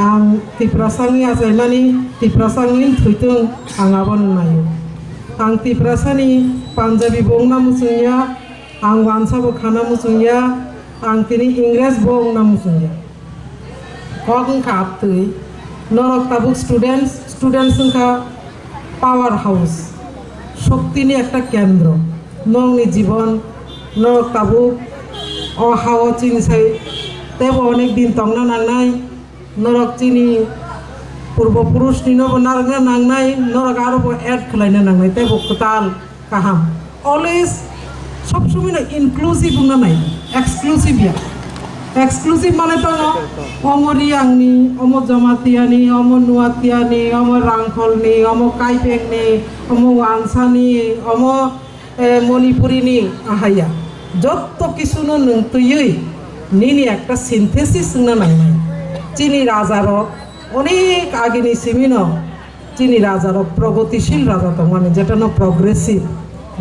আং তিপ্রাসানি আসাইমানি তিপ্রাসানি থুইতুং আং আবন নাইও আং তিপ্রাসানি পাঞ্জাবি বংনা মুসুনিয়া आं वानसाबो खाना मुसुंगिया आं तिनी इंग्रेज बंग ना मुसुंगिया कक खापतै नरक ताबुक स्टूडेंट्स का पावर हाउस शक्तिनी एक केंद्र नंगनी जीवन नरक ताबुक अहाव चिनिसाई तेबो अनेक दिन तंगना नांगनाय नरक चिनी पूर्वपुरुष निनोबो नारगना नांगनाय नरक आरोबो एड खलायना नांगनाय तेबो कताल काहाम ऑलवेज सब समय ना इनक्लूसिव ना नहीं एक्सक्लूसिव या एक्सक्लूसिव माने तो अमरी आंगनी अमो जमातियानी अमो नुआतियानी अमो रांखलनी अमो काइपेंगनी अमो वांसानी अमो मणिपुरीनी आहाया जत्तो किसुनो नंतुयै निनी एकटा सिंथेसिस ना नहीं चीनी राजारो अनेक आगेनी सिमिनो चीनी राजारो प्रगतिशील राजा तो माने जेटा न प्रोग्रेसिव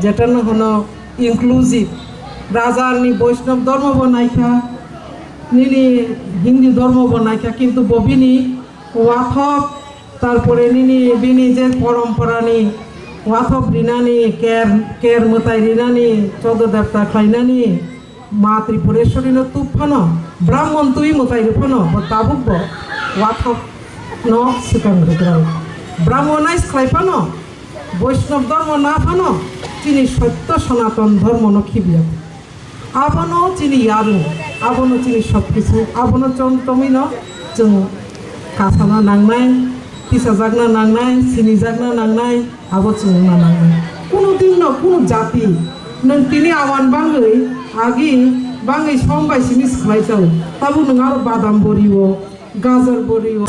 जेटा न हनो इनक्लूसिव राजा नी वैष्णव धर्म बनाइखा निनी हिंदी धर्म बनाइखा किंतु बबिनी वाथक तारपरे निनी बिनी जे परम्परा नी वाथक रिनानी केर मताय रिनानी चौदह देवता खाइनानी मा त्रिपुरेश्वरी न तुफानो ब्राह्मण तुई मताय रुफानो ताबुक वाथक न सिकांग्रग्रा ब्राह्मणाइस खाइफानो वैष्णव धर्म ना फानो चीनी सत्य सनातन धर्म नखिबिया आबनो चीनी यारु आबनो चीनी सब किछु आबनो चमतमिनो जों कासाना नांनाय तिसा जागना नांनाय सिनि जागना नांनाय आबो चुंना नांनाय कोनो दिन न कोनो जाति नों तिनि आवान बांगै आगि बांगै समबाय सिनि सलायजाव ताबु नों आरो बादाम बरियो गाजर Bariyo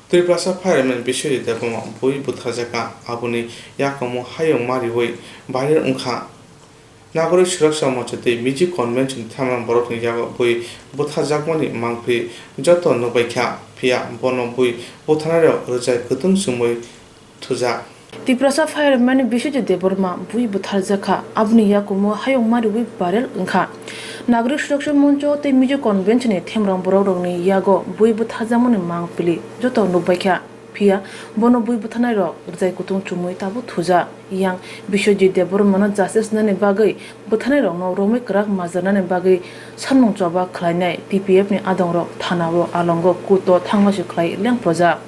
Triplasa fireman Bishop Devon, Boy Buthazaka, Abuni, Yakomo, Hayong Mariway, Bayer Unka. Nagori Shruksha Mochate, Miji Convention, Taman Borok Yago Boy, Buthazakmani, Mangpi, Joto Nobeka, Pia, Bono Boy, Botanaro, Rosa Kutung Sumoi, Tuza. Triplasa fireman Bishop Deborma, Boy Buthazaka, Abni Yakomo, Hayong Mariway, Barrel Unka. Nagori Shruksha Moncho, the Miji Convention, Tamram Borok Yago, Boy Buthazamon, Mangpili, Joto Nobeka. Pia bono bui butanai ro urjai kutung chumui tabu thuja yang Bishojit Debormana justice nane bagai butanai ro no romai krak mazana ne bagai sanmong choba khlainai TPF ni adong ro thanawo alongo kuto thangmasi khlai leng proja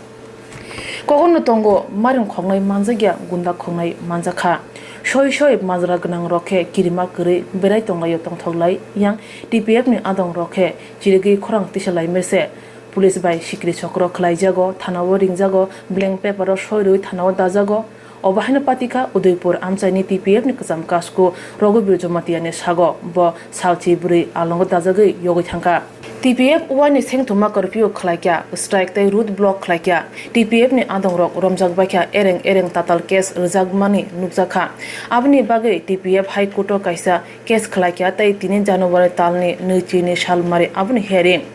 kogon tongo maring khongnai manjagya gunda khongnai manjakha shoi mazra gnang rokhe kirima kre berai tongai tong thoglai yang TPF ni adong rokhe chirigi khorang tisalai mese Police by Shikri Chokro Klaijago, Tanawo Ringjago, blank paper Shoru, Tanawa Dajago, Obahina Patika, Udaipur, Amsani TPF Nikazam Kasko, Rogo Birjomatiane Sago, Bo, Salchi Buri, Alongo Dazagi, Yogitanka. TPF one is hang to Makarpio Klaika, strike the root block Klaika, TPF ni Adong Rock, Romjagbaka, Ereng Tatal case, Rizagmani, Nukzaka, Abni Bagay, TPF High Koto Kaisa, case Klaika, Tai Tinin January Talni, Nuchini Shalmari, Abni Herring.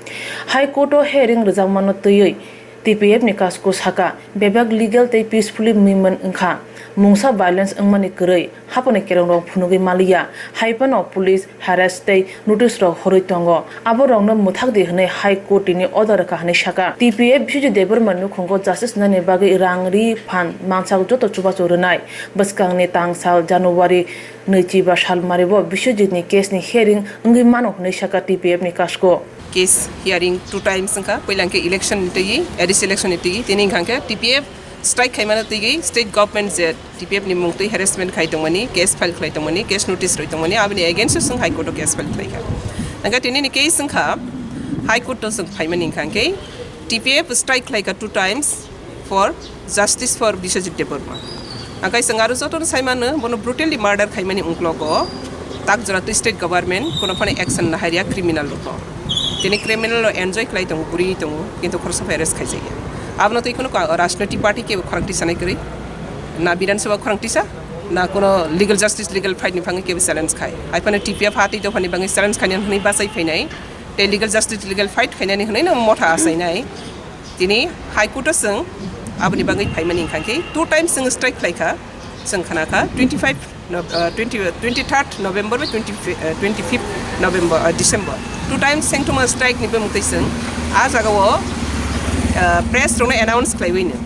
High Koto Herring Rizagmano Tuyui, TPF ni Kasko Saka, Bebag legal they peacefully movement Nka. Mungsa violence angmani kurei hapone kerong phunugi malia haipano police harass tei notice ro horoi tongo abo rong no muthak de hne high court ni order ka hne saka TPF biju deber manu khongo justice nane bagi rangri phan mangsak joto chuba chornai baskang ne tangsal January neichi ba sal maribo bisujit ni case ni hearing ngi mano hne saka TPF ni kasko case hearing 2 times ka poilangke election tegi adis election tegi tini khangke TPF strike khaimana tigi state government je TPF ni mungtui harassment khaitongmani case file khaitongmani case notice roitongmani abni against sung high court case file khaika nanga tini ni case sungkha high court to sung khaimani khangke TPF strike khaika 2 times for justice for Bishojit Deborma akai sangaru joto saimana bono brutally murder khaimani ungklogo tak jora to state government kono phane action na haria criminal lo tini criminal lo enjoy khaitong puri tong kintu khorsa arrest khaijaya आपने तो इकोनो राजनीतिक party के खरंगटी सनाई करी ना विधानसभा खरंगटी सा ना कोनो legal justice legal fight निफांगे के चैलेंज खाए आइफाने TPF हाती तो फनी बांगे चैलेंज खाने हनी बासाई फैनाई ते लीगल जस्टिस लीगल फाइट खाने हनी ना मोटा आसाइनाई तिनी हाई कोर्ट संग आपनी बांगे फाइमनी खांके 2 टाइम्स संग स्ट्राइक लाइका संग खाना का 23rd November में 25th November December 2 टाइम्स संग तो स्ट्राइक निबे मुक्ति संग आज आगो press rong announce khlaiwini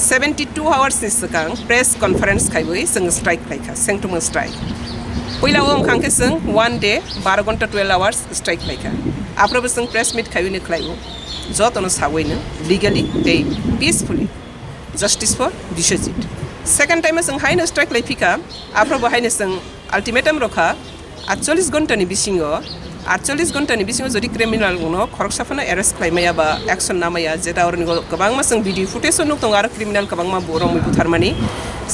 72 hours ni sakang press conference khaibui sing strike khaika sengtum strike poila om khangke sing 1 day 12 ghonta 12 hours strike khaika afro sing press meet khaibini khlaibu jotono sawaina legally they peacefully justice for Bishojit second time sing haina strike laifika afro haina sing ultimatum rokha 48 ghonta ni bisingo 48 घन्टा नि बिसिङाव जदि criminal गुनो खरक साफाना arrest खालामया बा action नामाया जेता अरनि गोबां मा जों video footage नुक दं आरो क्रिमिनल गोबां मा बरं बुथारमानि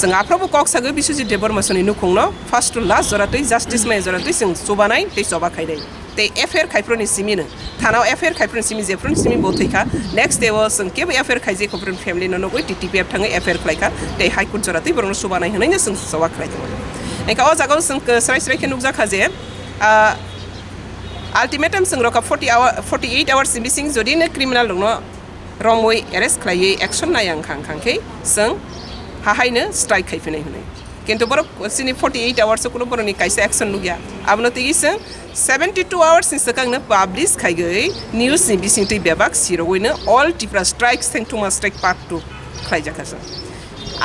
जों आफ्राबो कक सागो बिसुजि देबरमासनि नुखंनो फार्स्ट टु लास्ट जरातै जस्टिस मै जरातै जों सुबानाय दै जबा खायदै ते एफआईआर खायफ्रनि सिमिनो थानाव एफआईआर खायफ्रनि सिमि जेफ्रनि सिमि बथैखा नेक्स्ट डे व जों केबो एफआईआर खायजे खफ्रन फेमिलि नो गय TPF थाङै एफआईआर खायखा ते हाई कोर्ट जरातै बरं सुबानाय होनैनो जों जबा खायदों एका अ जागाव जों स्राय स्राय के नुक जाखा जे ultimatum sing roka 48 hours missing jodi ne criminal no wrongway arrest khlai action na yang khang khang ke sing ha haino strike khai phenai hunai কিন্তু বড় সিনি 48 আওয়ার্স কোনো বড় নি কাইসা অ্যাকশন লুগিয়া আবনো তিগিসং 72 hours since sakangna publish khaigei news ni bisingti bebak siroina all tipra strike Swrangchati strike part 2 khaijaka sa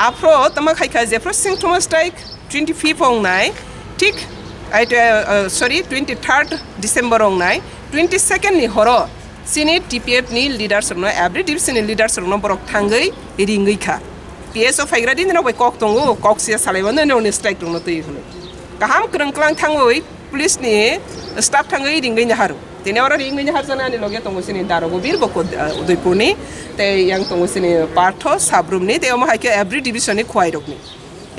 afro tama khaika je pro Swrangchati strike 25th ong nai ঠিক 23rd December ong nai 22nd ni horo sini TPF ni leaders no every division ni leaders no borok thangai ringei kha PSO faigra din no bai kok tongo kok sia salaiban no ni strike no tei hone kaham krangklang thangoi police ni staff thangai ringei na haru tene ora ringei na har sana ni loge tongo sini darogo bir boko udaipur ni te yang tongo sini partho sabrum ni te oma haike every division ni khwai rok ni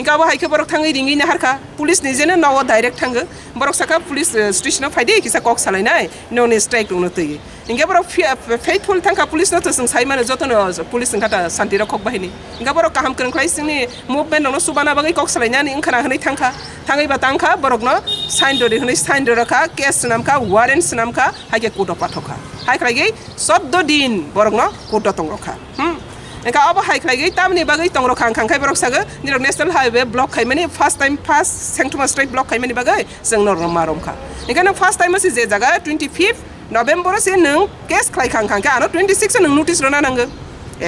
inka aba haike borok thangai ringei na harka police ni jene no direct thang borok saka police station faide kisa kok salai nai no ni strike no tei inga borok faithful thangka police no to sing sai mane jotono police ngata santi rakhok bahini inga borok kaham krangklai singni movement no subana bagai kok salai nani ingkhana hanai thangka thangai ba tangka borok no sign dori hanai sign doraka case namka warrant namka haike koto pathoka haiklai 14 din borok no koto tongrokha Engka aba haiklai tamni bagai tongrok khangkhai borok saga nirok national highway block khaimani first time Swrangchati strike block khaimani bagai jeng nor maromkha engka na first time si je jaga 25th November se nung case khlai khangkhang ano 26 nung notice rona nang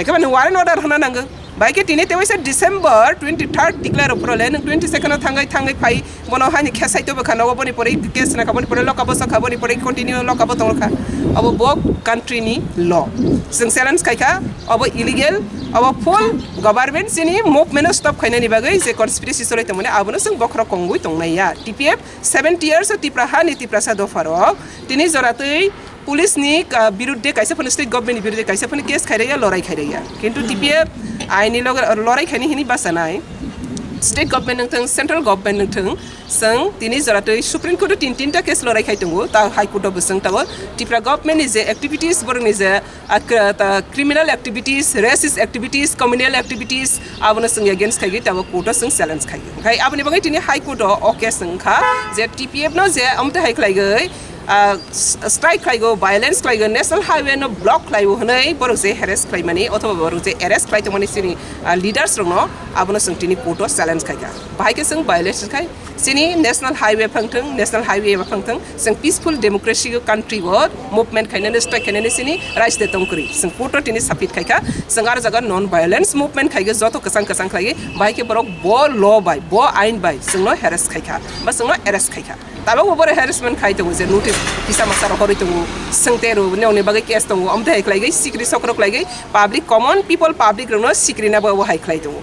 ekaba nung warrant order hona nang baike tini tewaisa December 23rd declare oprole nung 22nd thangai phai bono hani khesai to bakha no boni pore case na kaboni pore lokabo sakhaboni pore continue lokabo tongkha abo bo country ni law sing challenge kaika abo illegal abo full government sini movement stop khaina ni bagai je conspiracy solai tamone abono sing bokhra kongui tongnaiya TPF 70 years tipra hani tipra sa dofaro tini joratei police नि बिरुद्धे काइसा फन state government बिरुद्धे काइसा फन case खाइरैया लड़ाई खाइरैया किन्तु टीपीएफ आइनि लग लड़ाई खाइनि हिनि बासानाय स्टेट गभर्नमेन्ट नथों सेन्ट्रल गभर्नमेन्ट नथों जों दिनै जरातै सुप्रीम कोर्ट तीनटा केस लड़ाई खाइदोंगो ता हाई कोर्ट बसं तागो टिप्रा गभर्नमेन्ट नि जे एक्टिविटीज बरनि जे criminal activities racist activities communal activities आबनो जों अगेंस्ट खाइगि ताबो कोर्ट जों चैलेंज खाइगि ओंखाय आबनि बगै दिनै हाई कोर्ट ओके जोंखा जे टीपीएफ न जे अमते हाइ खाइगै strike खाइगो violence खाइगो national highway no block खाइगो हनै बरक जे harass खाइमानि अथवा बरक जे arrest खाइ तमनि सिनि leaders रंनो आबनो संतिनि कोर्ट चैलेंज खाइगा बाहायके जों violence खाइ सिनि national highway फंथों national highway फंथों जों peaceful democracy country wo movement खाइनानै strike खाइनानै सिनि राइज दे तंकरि जों कोर्ट तिनि सापिट खाइका जों आरो जागा non violence movement खाइगो जतो कसां खाइगि बाहायके बरक बो law बाय बो आइन बाय जोंनो harass खाइका बा जोंनो arrest खाइका ताबो बर harassment खाइ दङ जे notice Pisa masar hori tungu sengteru neone bagai kes tungu amte haiklai gai sikri sokrok lai gai public common people public rono sikri na bawa haiklai tungu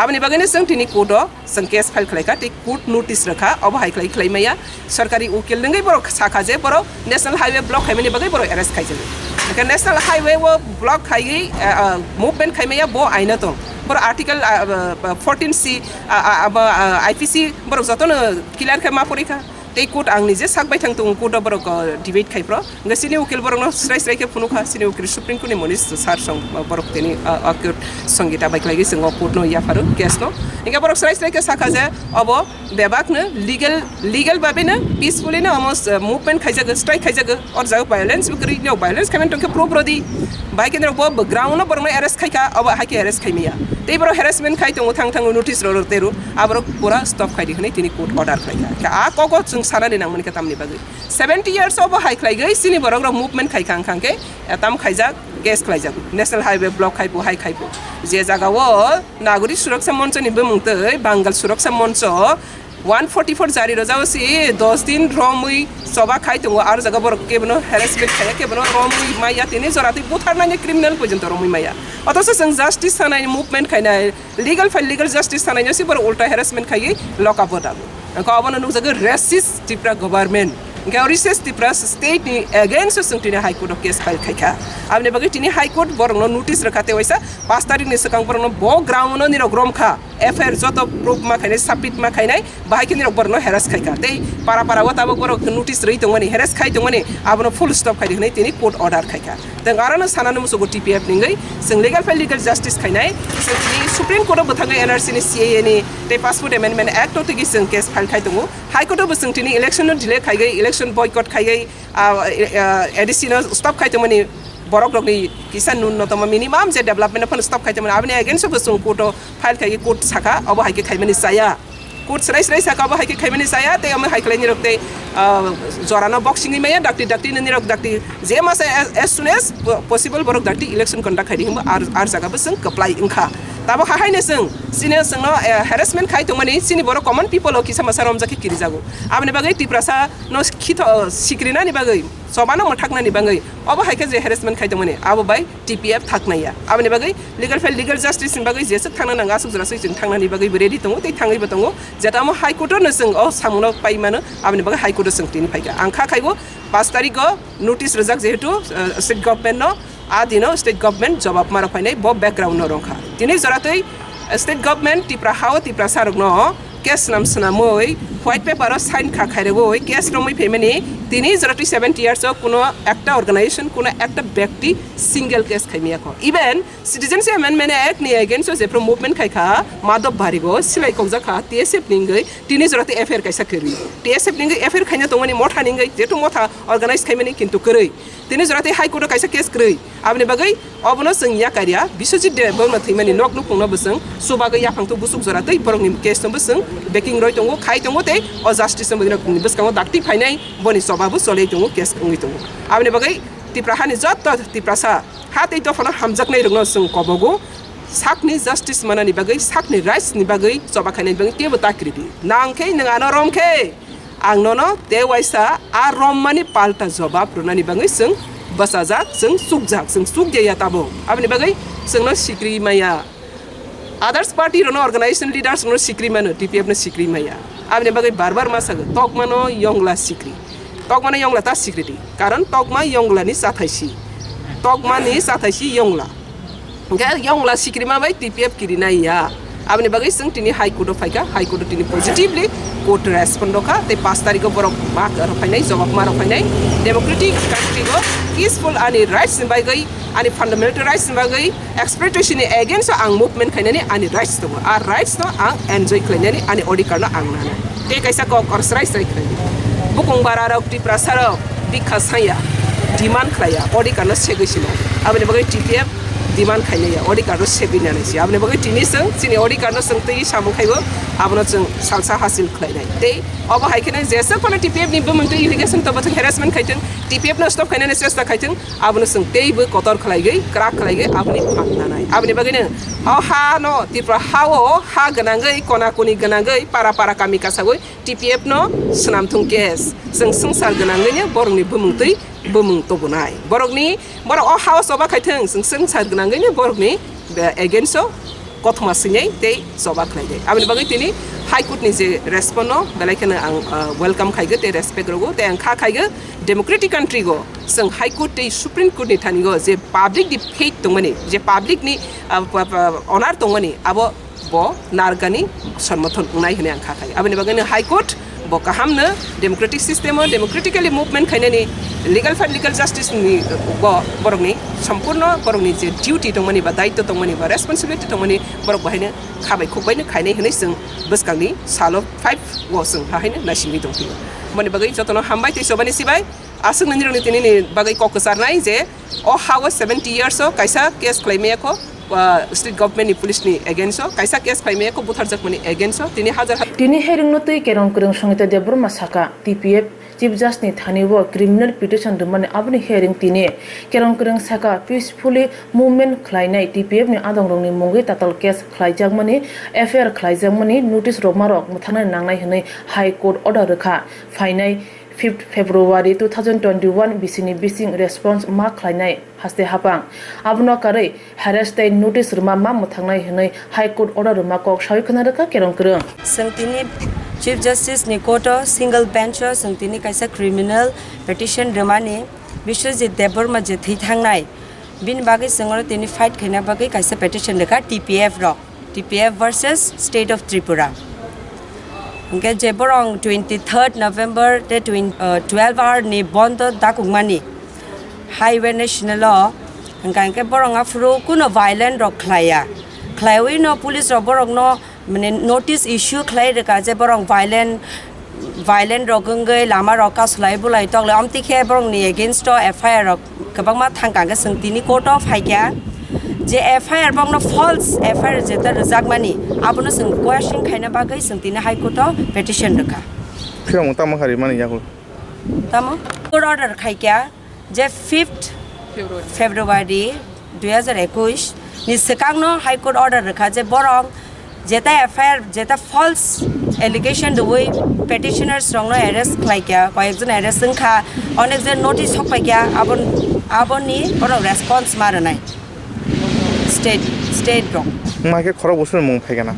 abni bagai ne seng tini kodo seng kes file khlai ka te court notice rakha अब haiklai khlai maya sarkari ukil ngai boro sakha je boro national highway block khaimani bagai boro arrest khai jale ka national highway wo block khai gai movement khai maya bo aina tong boro article 14C IPC boro jotono clear kha ma porika tei court angni je sakbai thang tung court borok debate khaipro ngasini ukil borok no srai ke phunu kha sini ukil supreme court ni monis sar song borok teni akut songita bai klagi singo court no ya faru case no inga borok srai ke sakha je abo bebak ne legal babe ne peacefully ne almost movement khaijaga strike khaijaga or jaga violence bukri no violence kamen tong ke pro brodi bai ke no bo ground no borok arrest khaika abo haike arrest khaimia tei borok harassment khai tong thang notice ro teru aborok pura stop khai dikhne tini court order khaika ka ko sanani nang mani katamni bagai 70 years of high klai gai sini borok movement khai khang ke etam khaijak gas khlaijak national highway block khaipo high khaipo je jaga wo nagori suraksha moncho ni bemungtei bangal suraksha moncho 144 jari rojao si 10 din romui soba khai tungo ar jaga borok ke bono harassment khai ke bono romui maya tini jorati butharna ni criminal pojonto romui maya অথচ जों justice थानाय movement खायनाय legal file legal justice थानाय से बर उल्टा harassment खायै लकआप दाबो काबन नुजग racist tipra government Gaurises tipra state ni against sungtini high court of case file khaika amne bagi tini high court borno notice rakhate waisa 5 tarik ni sakang borno bo ground no niro grom kha FIR joto proof ma khainai sapit ma khainai bahai kini borno harass khaika tei para wata bo borok notice rei tongani harass khai tongani abno full stop khai dikhnai tini court order khaika teng arano sananu musugo TPF ningai sing legal file legal justice khainai sing supreme court bo thangai NRC ni CAA ni te passport amendment act to gi sing case file khai tongo high court bo sing tini election no delay khai gai election boycott khai gai additional stop khai tongani borok rokni kisan न्यूनतम minimum je development phone stop khai tongani abni against bo sing court file khai court sakha abo haike khai mani saya court serai saka ba haike khaimani saya te am haikle ni rokte jorana boxing maya dakti ni rok dakti je mas as soon as possible borok dakti election conduct khai him ar jaga ba sing apply ingkha tabo ha haine sing sine sing no harassment khai to mani sini boro common people o kisa masarom jaki kiri jago abne bagai tiprasa no khito sikrina ni bagai sobano mathakna ni bagai abo haike je harassment khai to mani abo bai TPF thaknaya abne bagai legal justice ni bagai jesuk thangna nanga suk jara sik thangna ni bagai ready tongo te thangai ba tongo jeta mo high court no sing o samno pai mano abne bagai high court sing tini phaiga angkha khaibo 5 तारिख को notice रजक जेहेतु state government नो आदिनो state government जवाब मार फाइनाय बो बैकग्राउंड नो रंखा दिनै जरातै स्टेट गभर्नमेंट तिप्रा हाव तिप्रा सारक नो केस नाम सनामै व्हाइट पेपर साइन खा खाइरेगो केस रमै फेमनि दिनै जरातै 70 इयर्स कोनो একটা অর্গানাইজেশন কোনো একটা ব্যক্তি সিঙ্গেল কেস খাইমিয়াखो इवन सिटिजनशिप अमेंडमेंट एक्ट नि अगेंस्ट जेप्रो मुभमेंट खाइखा माधव भारिगो सिलाइ कौजाखा TSF निंगै दिनै जरातै एफआईआर काइसा करि TSF निंगै एफआईआर खाइना तंगनि मथा निंगै जेतु मथा अर्गानाइज खाइमनि किन्तु करै दिनै जरातै हाई कोर्ट काइसा केस करै आबनि बागै अबनो जोंनिया कारिया बिश्वजित देवबर्मा थैमनि नक नुक पुंनो बसं सुबागै याफांतो बुसुक जरातै बरंनि केस नो बसं बेकिं रय तंगो खाइ तंगो ते अ जस्टिस नि बसकांगो दाक्ति फाइनाय बनि सबाबु सलै तंगो केस अंगै तंगो आबनि बागै तिप्राहानि जत तिप्रासा हातै दफना हामजाकनै रंनो जों कबगो साकनि जस्टिस मानानि बागै साकनि राइट्स नि बागै सबा खाइनाय बागै केबो ताक्रिदि नांखे नङानो रमखे आंनो ते वाइसा आ रममानि पाल्टा जवाब रुनानि बागै जों बसाजाक जों सुक गया ताबो आबनि बागै जोंनो सिक्रि माया अदर्स पार्टी रनो अर्गानाइजेशन लीडर्स नो सिक्रि मानो TPF नो सिक्रि माया आबनि बागै बार मासागो तकमानो यंगला सिक्रि तकमानो यंगला ता सिक्रिटि कारण तकमा यंगलानि साथाइसि यंगला गे यंगला सिक्रि मा बाय TPF किरिनाया आबनि बागै जों तिनि हाई कोर्ट फाइका हाई कोर्ट तिनि पजिटिवली कोर्ट रेस्पॉन्ड का 5 तारिख को बरक माक रफाइनाय जवाब मा रफाइनाय डेमोक्रेटिक कंट्री को पीसफुल आनि राइट्स नि बागै आनि फंडामेंटल राइट्स नि बागै एक्सप्लॉइटेशन नि अगेंस्ट आं मूवमेंट खाइनानि आनि राइट्स दङ आ राइट्स न आं एन्जॉय खाइनानि आनि अधिकार न आं नाना ते कैसा को कर्स राइट्स खाइ बुकुं बारा रक्ति प्रसार बिखासाया डिमांड खाया अधिकार न सेगैसिनो आबनि बागै TPF डिमांड खाइनाया अधिकार न सेबिनानैसि आबनि बागै तिनिसों सिनि अधिकार न सोंतै सामुखाइबो आबनो जों सालसा हासिल खाइनाय ते अब हाइखेना जेसे कोन TPF नि बमंतै इलिगेशन तबथ हेरासमेंट खाइथों TPF न स्टप खाइनानै चेष्टा खाइथों आबनो जों तेइबो कतर खालायगै क्राक खालायगै आबनि फाननानै आबनि बागैनो हा न तिप्रा हाओ हा गनांगै कोना कोनि गनांगै पारा कामि कासागै TPF न सनामथुं केस जों संसार गनांगैनो बरंनि बमंग तबनाय बरकनि बरक अ हाओ सबा खाइथों जों संसार गनांगैनो बरकनि एगेन्स्ट Koktwma सिङै ते सबा खालायगै आबनि बागै तिनि हाई कोर्ट नि जे रेस्पॉन्ड बेलायखनो आं वेलकम खाइगो ते रेस्पेक्ट रगो ते आं खा खाइगो डेमोक्रेटिक कंट्री गो जों हाई कोर्ट ते सुप्रीम कोर्ट नि थानिगो जे पब्लिक दि फेथ दंमनि जे पब्लिक नि अनार दंमनि आबो बो नारगानि समर्थन उनाय होने आं खा खाइ आबनि बागैनो हाई कोर्ट बो काहामनो डेमोक्रेटिक सिस्टेम डेमोक्रेटिकली मूवमेंट खाइनानि लीगल फाइट लीगल जस्टिस नि बरकनि सम्पूर्ण बरकनि जे ड्यूटी दंमनि बा दायित्व दंमनि बा रेसपॉन्सिबिलिटी दंमनि बरक बाहायनो खाबाय खुबायनो खायनाय होनै जों बसकांनि साल 5 वो जों हायनो नासिङै दंफियो मनि बागै जतनो हामबाय ते सबनि सिबाय आसों ननि रनि तिनि बागै ककसारनाय जे अ हाव 70 इयर्स काइसा केस क्लेमयाखो स्टेट गभर्नमेंट नि पुलिस नि अगेंस्ट काइसा केस क्लेमयाखो बुथारजकमनि अगेंस्ट तिनि हाजार तिनि हेरिंग नतै केरं करं संहिता देबरमा साका TPF चीफ जस्ट नि थानिबो क्रिमिनल पिटिशन दमने आबनि हेरिंग तिनि केरं करं साका पीसफुली मूवमेंट खलायनाय TPF नि आदंरंनि मुंगै तातल केस खलायजाकमनि एफआईआर खलायजाकमनि नोटिस रमारक मुथानाय नांनाय हनै हाई कोर्ट अर्डर रखा फाइनाय 5 February 2021 बिसिनि बिसिं रेस्पॉन्स मा खलायनाय हास्ते हापां आबनो कारै हेरेस्टाइ नोटिस रमा मा मुथांनाय हनै हाई कोर्ट अर्डर रमा कक सायखना रखा केरं करं संतिनि चीफ जस्टिस नि कोर्ट सिंगल बेंच संतिनि काइसा क्रिमिनल पिटिशन रमानि बिश्वजित देवबर्मा जे थैथांनाय बिन बागै संगर तिनि फाइट खैना बागै काइसा पिटिशन रखा TPF versus state of Tripura उनके जेबरंग 23 November 12 hour नि बंद दाकुमानि हाईवे नेशनल उनके बरंग आफ्रो कुनो वायलेंट रक खलायवे न पुलिस रबरंग न माने नोटिस इश्यू खलाय रका जे बरंग वायलेंट रगंगै लामा रका सलाय बुलाय तगले अमतिखे बरंग नि अगेंस्ट FIR कबांमा थांगांगे संतिनि कोर्ट ऑफ हाइका जे FIR बंगनो फल्स FIR जेता रजागमानी आबनो जों क्वेश्चन खायना बागै जों दिनै हाई कोर्टआव पेटिशन रखा फिराम तामाखारि माने यागो तामो कोर्ट ऑर्डर खायका जे 5th February 2021 नि सिकांगनो हाई कोर्ट ऑर्डर रखा जे बरं जेता FIR जेता फल्स एलिगेशन दुवै पेटिशनार्स रंगनो अरेस्ट खायका कयेकजन अरेस्ट जोंखा अनेकजन नोटिस हपायका आबोनि बरं रेसपन्स मारनाय स्टेट दं माके खरा बोसोर मुं फायगाना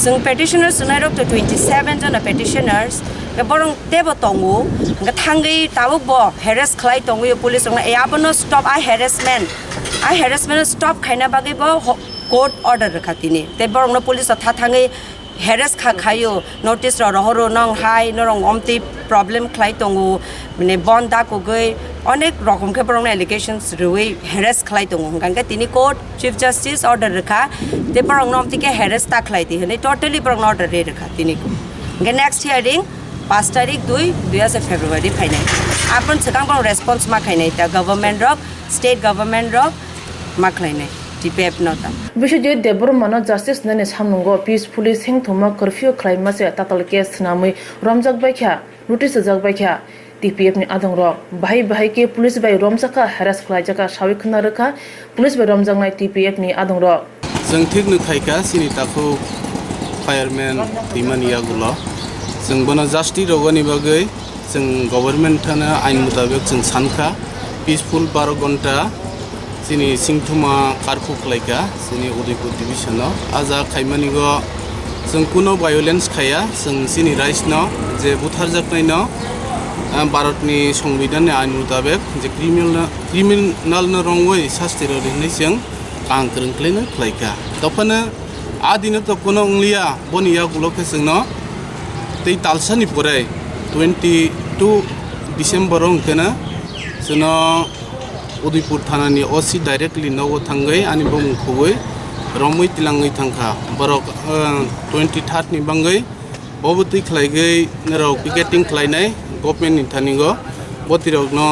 जों पेटिशनार्स जुनाय रक्ट 27 जना पेटिशनार्स बरं तेबो तंगु थांगै ताबुक ब हेरेस खलाय तंगु पुलिस रंग याबनो स्टॉप आई हेरेसमेंट स्टॉप खायना बागै ब कोर्ट ऑर्डर रखातिनि ते बरं पुलिस था थांगै हेरेस खायो नोटिस रहरो नंग हाय नरंग अमति प्रॉब्लम खलाय तंगु माने बन्दा को गई अनेक रकम के बरं एलिगेशंस रुई हेरेस खलाय तंगु गंगा तिनि कोर्ट चीफ जस्टिस ऑर्डर रखा ते बरं अमति के हेरेस ता खलाय ति हने टोटली बरं ऑर्डर रे रखा तिनि को नेक्स्ट हियरिंग 5 तारिख 2 फेब्रुअरी फाइनाल आपन सकांग बरं रेस्पॉन्स मा खायनाय ता गवर्नमेंट रक स्टेट गवर्नमेंट रक मा खायनाय टिपेप नता बिशजे देबरमाना जस्टिस नने सामनंगो पीसफुली सेंथमा कर्फ्यू क्राइमासे तातल केस नामै रमजाक बायखा नोटिस जाक बायखा टीपीएफ नि आदंग रो भाई के पुलिस बाय रमजाका हेरास खलायजाका सावि खना रखा पुलिस बाय रमजांनाय टीपीएफ नि आदंग रो जों थिक नखायका सिनि ताखौ फायरमेन दैमानिया गुला जों बना जास्टि रगनि बागै जों गभर्नमेन्टनो आइन मुताबिक जों सानखा पीसफुल 12 घन्टा सिनि सिंथुमा कारफु खलायका सिनि उदयपुर डिविजनाव आजा खायमानिगो जों कुनो वायलेंस खाया जों सिनि राइट्सनो जे बुथारजाकनायनो भारतनि संविधाननि आइन मुताबिक जे क्रिमिनल रंगै शास्ति रहिनै जों कांक्रंख्लेनो खलायका तफानो आदिनो तो कुनो उंलिया बनिया गुलोके जोंनो तै तालसानि परे 22 डिसेम्बर ओंकेना जोंनो उदयपुर थानानि ओसी डाइरेक्टली नगो थांगै आनि बमुखौै रमै तिलाङै थांखा बरक 23 नि बांगै बबति खलायगै नराव पिकेटिं खलायनाय गभर्नमेन्ट नि थानिगो बतिरगनो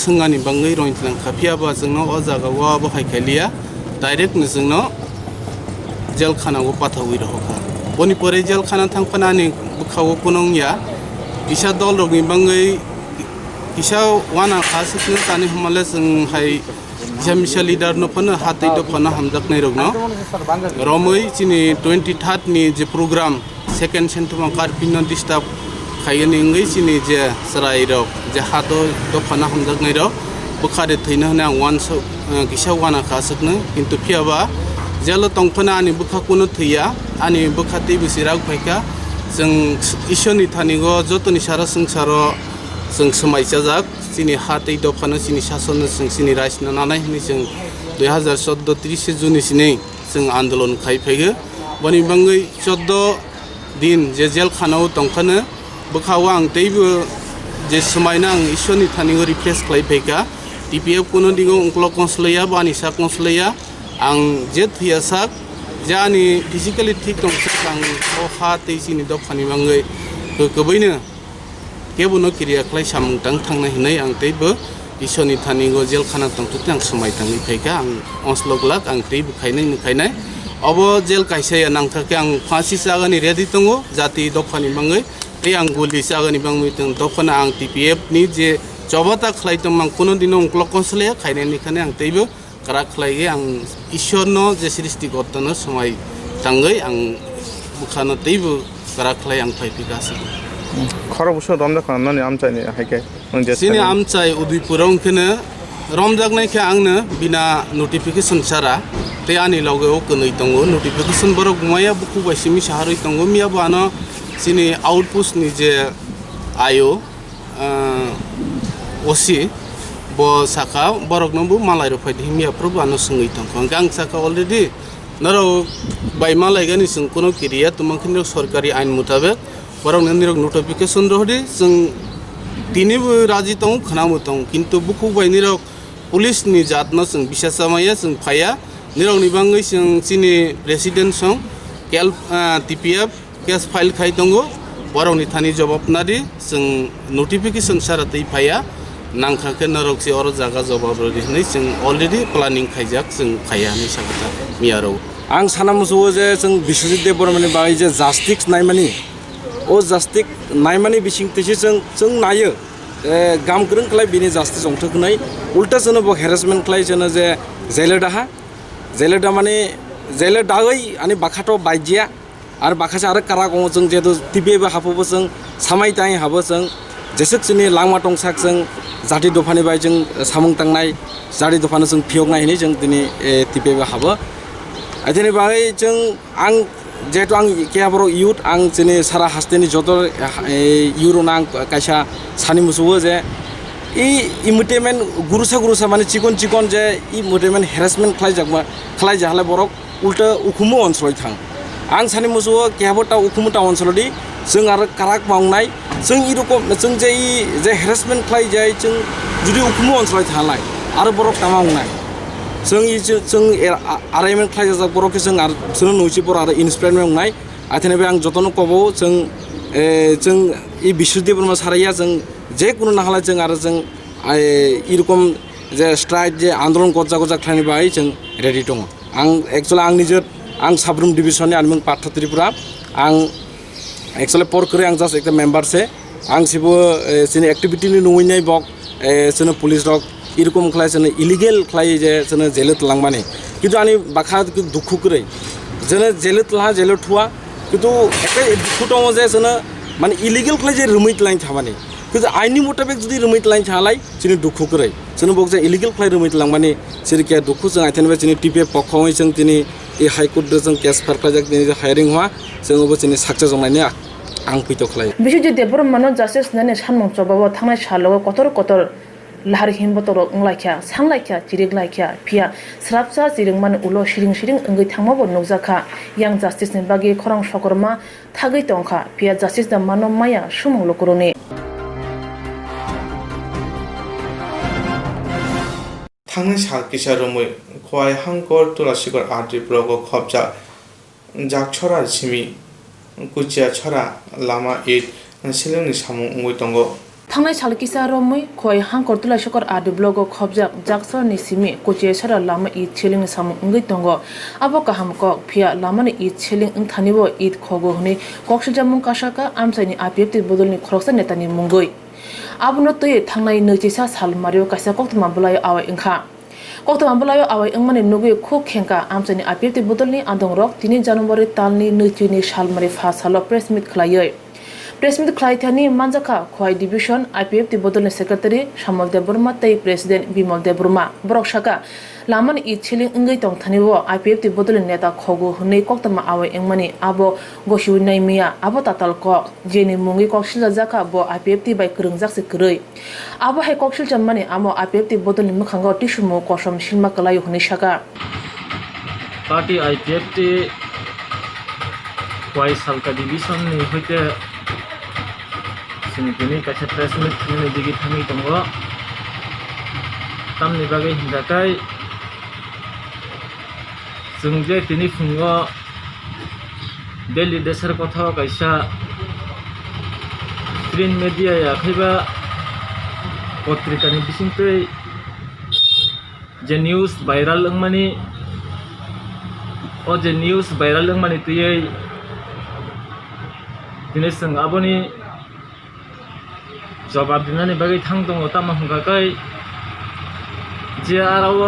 संगानि बांगै रमै तिलांखा फियाबा जोंनो अ जागावा बहायखालिया डाइरेक्ट न जोंनो जेल खानागो पाथावै रहखा बनि परे जेल खाना थांफानानि बुखावो कोनंया इसा दल रगनि बांगै इसा वाना खासखनो तानि हमले जों हाय मिसा लिडार न फनो हातै द फनो हमजाकनाय रगनो रमै चिनि 23 नि जे प्रोग्राम सेकेंड सेंटुमा कारपिनो डिस्टार्ब खायनि इंगै चिनि जे सराय रक जे हातो द फनो हमजाकनाय रक बुखारे थैनो हना वान किसा वाना खासखनो किन्तु फियाबा जेल तंफना आनि बुखा कोनो थैया आनि बुखाते बिसिराग फायका जों इसोरनि थानिगो जतनि सारा संसारो जों समायजाजाक सिनि हातै दफानो सिनि शासन जों सिनि रायसना नानाय हनि जों 2014 30 जुन सिनि जों आन्दोलन खायफैगो बनि बांगै 14 दिन जे जेल खानाव तंफानो बुखावा आं तैबो जे समायना आं इसोरनि थानिगो रिफ्रेश खायफैका टीपीएफ कोनो दिगो अंक्ल कनस्लैया बानिसा कनस्लैया आं जे थैयासाक जानि फिजिकली ठीक दंसाक आं हातै सिनि दफानि बांगै गोबैनो केबनो क्रिया खलाय सामुंतां थांना हिनै आं तैबो इसोरनि थानिगो जेल खाना तंथुते आं समाय थाङै फैका आं असलगलाक आं तैबो खायनाय अब जेल कायसाया नांथाके आं फांसि जागानि रेडि दङ जाति दफानि बांगै ते आं गुलि जागानि बांगै दफाना आं टीपीएफ नि जे चबता खलायतम आं कोनो दिनो अंक्ल कनसले खायनायनिखाने आं तैबो करा खलायगे आं ईश्वरनो जे सृष्टिकर्तानो समाय थाङै आं बुखानो तैबो करा खलाय आं फायफिगासिनो खरा बोसोर रमजाक खालामनानै आमचायनि हायके सिनि आमचाय उदयपुराव ओंखायनो रमजाकनायखे आंनो बिना नोटिफिकेशन सारा ते आनि लगाव कनै दङ नोटिफिकेशन बरक गुमाया बुखु बायसिमि साहारै दङ मिया बानो सिनि आउटपोस्ट नि जे आयो ओसी ब साखा बरक नबु मालाय रफायदि मिया प्रभु आनो संगै दङ गां साखा अलरेडी नरो बाय मालायगानि जों कोनो क्रिया तुमखिनो सरकारि आइन मुताबिक बरक निरक नोटिफिकेशन रहदि जों दिनैबो राजि दं खोनामो दं किन्तु बुखु बाय निरक पुलिस नि जातनो जों बिसासामाया जों फाया निरक निबाङै जों सिनि प्रेसिडेन्ट सं केल टीपीएफ केस फाइल खाय दङ बरकनि थानि जवाब नादि जों नोटिफिकेशन सारातै फाया नांखाखे नरकसे और जागा जबाबदारि होनाय जों अलरेडि प्लानिं खायजाक जों खायानि साखा मियाराव आं साना मोसौओ जे जों बिश्वजित देबबरमाननि बागै जे जास्टिस नायमानि ओ जास्टिस नायमानि बिसिंथिसि जों नायो गाम गोरों खालाय बिनि जास्टिस अंथोखनाय उल्टा जोनो बो हेरेसमेन्ट खालाय जोनो जे जेलेदा माने जेले दागै आनि बाखाथ' बायजिया आरो बाखासे आरो कारा गङ जों जेहेतु टिपिबो हाबोबो जों सामाय ताय हाबो जों जेसेक जोंनि लांमा टंसाक जों जाति दफानि बाय जों सामुं तांनाय जाति दफानो जों फियगनाय हिनि जों दिनै टिपिबो हाबो आइदिनि बागै जों आं जेहेतु आं केयाबर इयुथ आं जोंनि सारा हास्टेनि जत इउर'ना आं कायसा सानि मुसुवो जे इ मुटेमेन्ट गुरुसा माने चिकन जे इ मुटेमेन्ट हेरेसमेन्ट खालाय जाहाले बरक उल्टा उखुमो अनसलय थां आं सानि मुसुवो केयाबटा उखुमटा अनसलदि जों आरो काराक मावनाय जों इ रकम जों जे हेरेसमेन्ट खालाय जाय जों जुदि उखुमो अनसलय थालाय आरो बरक तामावनाय जों आराइमेन्ट खालाय जाजाक बरकके जों नोंसि बर आरो इन्सपायार मावनाय आथिने आं जतनो कबो जों इ बिश्वजित देबबरमा साराया जों जेकुनु नाहालाय जों आरो जों इ रकम जे स्ट्राइक जे आन्दोलन गजा खालायनि बागै जों रेडि दङ आं एक्चुअली आं निजे आं साब्रुम डिभिजननि आंनि पार्थ त्रिपुरा आं एक्चुअली परकरे आं जास्ट एक मेम्बार से आं सिबो जोंनि एक्टिभिटिनि नुयैनाय बक जोंनो पुलिस रक इरकम खालाय जोंनो इलिगेल खालाय जे जोंनो जेल तलांमाने किन्तु आंनि बाखा दुखु करे जोंनो जेल तला जेल थुआ किन्तु एके दुखु दङ जे जोंनो माने इलिगेल खालाय जे रोमै तलायनि थामाने किन्तु आइननि मुताबिक जुदि रोमै तलायनि थालाय जोंनि दुखु करे जोंनो बक जे इलिगेल खालाय रोमै तलांमाने सिरिके दुखु जों आइथेनबे जोंनि टिपे पखमै जों दिनै इ हाइकोर्ट जों केस फारखाजाक दिनै हायरिं हुआ जोंबो जोंनि साक्सेस जानायनि आं फैथ' खालाय बिश्वजित देबबरमानो जास्टिस नायने सानमों चबाबो थांनाय सालाव कतर लाहार हिमबतर अंलायख्या सांलायख्या चिरिगलायख्या फिया स्राबसा जिरिंमान उलो सिरिं अंगै थांमाबो नुजाखा यां जास्टिसनि बागै खरं सकरमा थागै तंखा फिया जास्टिस दा मानो माया सुमुंल करने थांनाय साल किसा रमै खवाय हांकर तुलासिगर आद्रि blog खबजा जागछरा Simi कुचिया Chhara Lama it सिलंनि सामुं उंगै दंग थांनाय साल किसा रमै खवाय हांकर तुलासिगर आद्रि blog खबजा जागछरनि Simi कुचिया Chhara Lama it सिलंनि सामुं उंगै दंग आबो काहाम कक फिया लामानि इट सिलिं थानिबो इट खगो हनि कक्सिलजामुं कासाका आमसाइनि आपिएफति बदलनि खरकसा नेतानि मुंगै आबुनो तै थांनाय नैजिसा साल मारियो कासा कोक्तमा बुलायो आवाय इंखा कोक्तमा बुलायो आवाय इंमानि नुगै खु खेंका आमसाइनि आपिएफति बदलनि आदं रक 3 जानुवारि तालनि नैथिनि सालमारि फा सालो प्रेस मिट खलायै प्रेस मिट खलायथानि मानजाखा खवाय डिभिजन आपिएफति बदलनि सेक्रेटारि सामल देबबरमा तै प्रेसिडेन्ट बिमल देबबरमा बरक साका लामान इ छिलिं इंगै तंग थानिबो आपिएफति बदलनि नेता खगु हनै कोक्तमा आवाय इंमानि आबो गसिउ नायमिया आबो ताताल क जेनि मुंगै कक्सिल जाका बो आपिएफति बाय करंजाकसे करै आबो हाय कक्सिल जाममानि आमो आपिएफति बदलनि मखांगो टिसुमो कसम सिलमा कलाय हनै साका पार्टी आईपीएफटी वाई सालका डिविजन नि होते सिनिनि कासे प्रेस मिट नि दिगि थांनि दंग तामनि बागै हिंदाकाय जों जे दिनै फुङाव दिल्ली देशर कथा कायसा प्रिन्ट मिडिया आखैबा पत्रिकानि बिसिंतै जे निउज भाइराल माने ओ जे निउज भाइराल माने तयै दिनै जों आबोनि जवाब दिनानै बागै थां दङ तामा हुंगाकाय जे आराव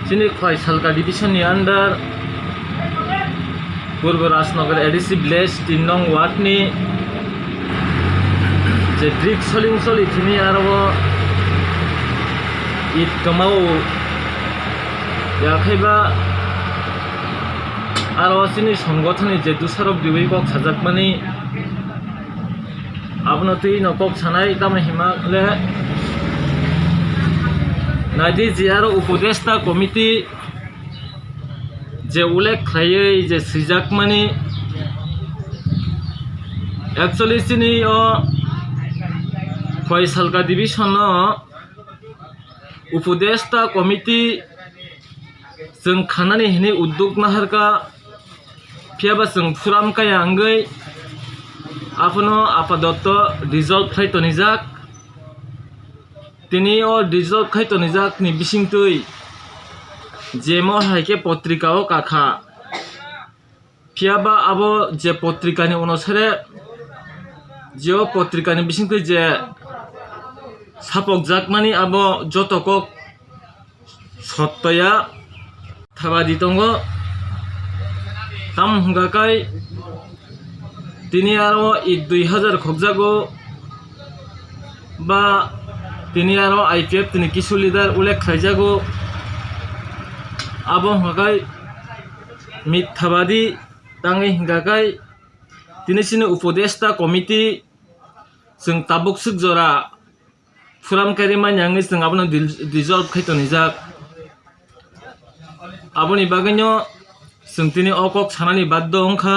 जिनि खवाय सालका डिभिजननि आन्डार पूर्व राजनगर एडिसि विलेज 3 नं वार्डनि जे ड्रिग सलिं थिनि आराव इट कमाव याखैबा आराव सिनि संगठननि जे दुसारब दिवै कक साजाकमानि आपनोतै नकक सानाय तामा हिमाले नायदि जे आरो उपदेष्टा कमिटी जे उल्लेख खायै जे सिजाकमानि एक्चुअली सिनि फयसालका डिविजन उपदेष्टा कमिटी जों खानानै हिनि उद्योग नाहारका फियाबा जों फुराम काया आंगै आपनो आपादत्त डिजल्व खायतनिजाक তিনি ও ডিজলভ খায়তনিজাক ni bisingtui jemo haike পত্রিকাও কাখা ফিয়াবা আবো যে পত্রিকানি অনুসারে যে পত্রিকানি bisingtui যে সাপক জাকমানি আবো যতকক সত্যয়া থাবাদি দङ তাম হুঙ্গাকাই তিনি আরো 2000 খোকজাগো বা তিনি আরো আইপিএফ তিনি কিছু লিডার উল্লেখ খাইজাগো আবো হুঙ্গাকাই মিথ্যাবাদী তাङै हिंगाकाय তিনি সিনে উপদেষ্টা কমিটি जों ताबुक सुकजरा फुरामकारि मान्याङै जों आबनो डिजल्व खायतनिजाक आबोनि बागैनो जों तिनि अकक सानानि बाद्द अंखा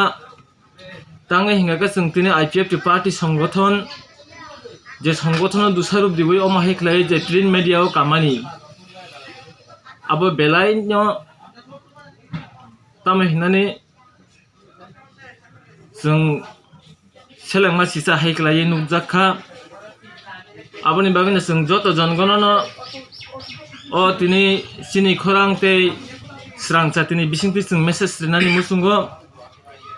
ताङै हिंगाका जों तिनि आईपीएफ पार्टी संगठन जे संगठन दुसारूप दिबै अमाहेख्लाय जे प्रिन्ट मिडियाव कामानि आबो बेलायनो तामै हिनानि जों सेलेंमा सिसा हाइख्लायै नुजाखा आबोनि बागैनो जों जत जनगणना अ तिनि सिनि खरांते स्रांचातिनि बिसिंति जों मेसेज लिरनानै मुसुंगो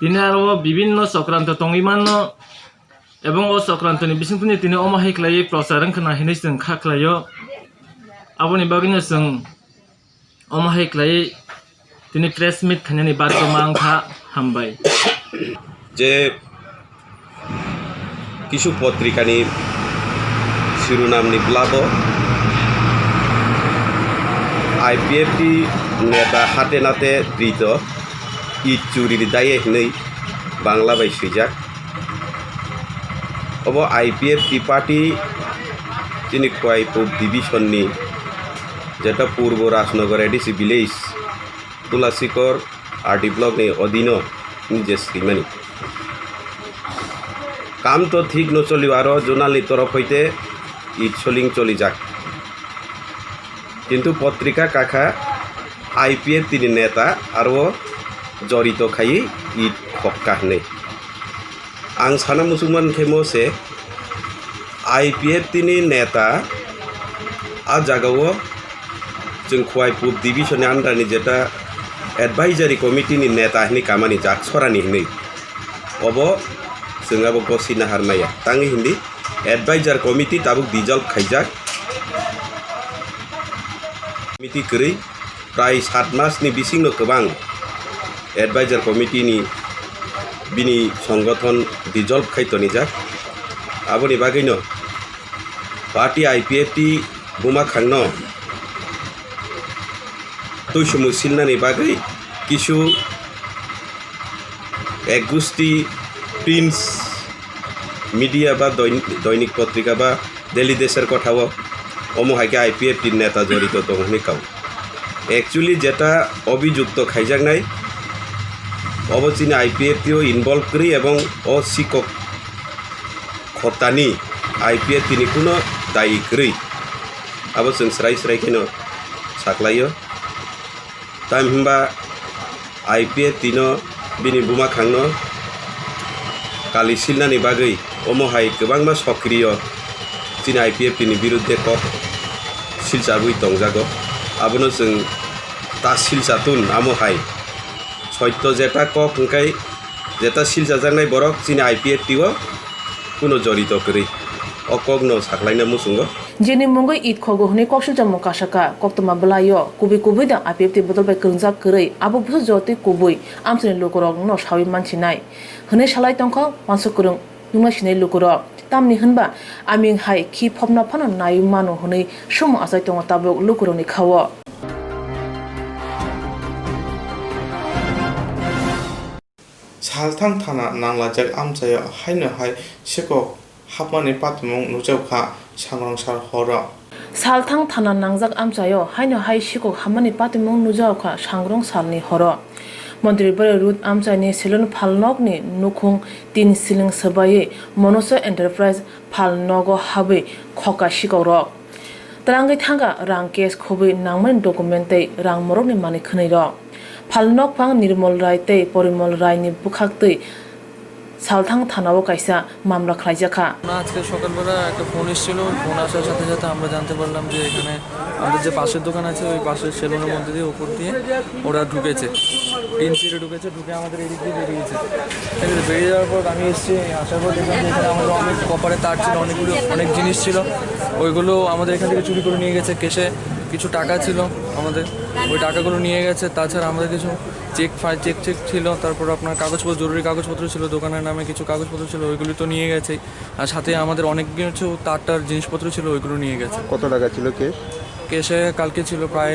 तिनि आरो विभिन्न सक्रान्त तङैमानो एवं अ सक्रान्तनि बिसिंतिनि तिनि अमाहायख्लायै प्रचारन खानाहैनै जों खाख्लायो आबोनि बागैनो जों अमाहायख्लायै तिनि प्रेस मिट खानानै बारगमा आंखा हामबाय যে কিছু পত্রিকানি শিরোনামনি ব্লাবো আইপিএফটি নেতা হাতে নাতে ধৃত ইট চুরির দায়ে নেই বাংলা বাই সুইজাক अब आईपीएफटी पार्टी যিনি কয় পূব ডিভিশননি যেটা পূর্ব রাজনগর এডিসি ভিলেজ তুলাসিকর आरडी ब्लकनि अधीन নিজে শ্রীমানি কাম তো ঠিক নচলিও আর জোনালি তরফ হইতে ইট চলিং চলি যাক কিন্তু পত্রিকা কাখা আইপিএফ তিনি নেতা আর জড়িত খাই ইট হক্কা নেই आं साना मुसलमान खेमोसे आईपीएफ तिनि नेता आ जागाव जों खवाय पूब डिविशन आन्डारनि जेटा एडभाइजारि कमिटिनि नेता हिनि कामानि जागसरानि हिनि अब जोंहाबो गसिना हारनाया ताङै हिन्दी एडभाइजार कमिटि ताबुक डिजल्व खाइजाक कमिटि करै प्राय 7 मासनि बिसिंनो गोबां एडभाइजार कमिटिनि बिनि संगठन डिजल्व खायतनिजाक आबोनि बागैनो पार्टी आईपीएफटी बुमा खांनो तैसुमु सिलनानि बागै किछु एक गोष्ठी प्रिन्स मीडिया बा दैनिक पत्रिका बा डेली देशर कथाओ अमहायके आईपीएफटी नेता जड़ित दं होननानै काव एक्चुअली जेटा अभियुक्त खाइजानाय अबचिनी आईपीएफटीओ इनभल्व करी एवं अशिक्षक खतानी आईपीएफटी कुनो दायी करी अब जों स्राय स्रायखिनो साख्लायो टाइम होनबा आईपीएफटी बिनि बुमा खांनो कालि सिलनानि बागै अमहाय गोबांमा सक्रिय चिनी आईपीएफटी बिरुद्धे कक सिलजाबुइ दंजागो आबनो जों ता सिलजातुन आमहाय सत्य जेटा कक हंकाय जेटा सिलजाजानाय बरक चिनी आईपीएफटीओ कुनो जड़ित करी अकगनो साख्लायना मुसुंगो जेनि मंगै ईद खगो हने कक्सु जम्मु कासाका कोक्तमा बलायो कुबि कुबि दा आईपीएफटी बदल बाय कंजाक करै आबो बुस जति कुबुइ आमसनि लोकरक न सावि मानसिनाय हने सालाय तंखौ मानसुकुरुं नुमासिनाय लोकर तामनि होनबा आमिं हाय खि फबना फान नायु मानो हनै सम आसाय तंग ताबक लोकरनि खावो सालथां थाना नांलाजाक आमचाय हायनो हाय सेको हाबमानि पातमुं नुजावखा सांग्रांसार हर सालथां थाना नांजाक आमचायो हायनो हाय सेको हाबमानि पातमुं नुजावखा सांग्रांसारनि हर मन्त्री बर रुद आमचायनि सिलन फालनगनि नुखुं तीन सिलिं सबायै मनस एन्टारप्राइज फालनगो हाबै खका सिगौरक तरांगै थांगा रां केस खबै नांमोन डकुमेन्टै रां मरकनि माने खनैर फालनग फां निर्मल राय तै परिमल रायनि बुखाक्तै সালথাং থানাও কাইসা মামলা খাইজাখা আজকে সকালবেলা একটা ফোন এসেছিল, ফোন আসার সাথে সাথে আমরা জানতে পারলাম যে এখানে আমাদের যে পাশের দোকান আছে ওই পাশের সেলুনের মধ্যে দিয়ে উপর দিয়ে ওরা ঢুকেছে, টিন ছিঁড়ে ঢুকেছে, ঢুকে আমাদের এদিক দিয়ে বেরিয়েছে। ঠিক আছে, বেরিয়ে যাওয়ার পর আমি এসেছি, আসার পর দেখলাম যে এখানে আমাদের অনেক কপারে তার ছিল, অনেক জিনিস ছিল, ওইগুলো আমাদের এখান থেকে চুরি করে নিয়ে গেছে। কেসে কিছু টাকা ছিল আমাদের, ওই টাকাগুলো নিয়ে গেছে। তাছাড়া আমাদের কিছু চেক ছিল, তারপর আপনার কাগজপত্র, জরুরি কাগজপত্র ছিল, দোকানের নামে কিছু কাগজপত্র ছিল, ওইগুলি তো নিয়ে গেছেই। আর সাথে আমাদের অনেক কিছু তার জিনিসপত্র ছিল, ওইগুলো নিয়ে গেছে। কত টাকা ছিল কেসে কালকে ছিল প্রায়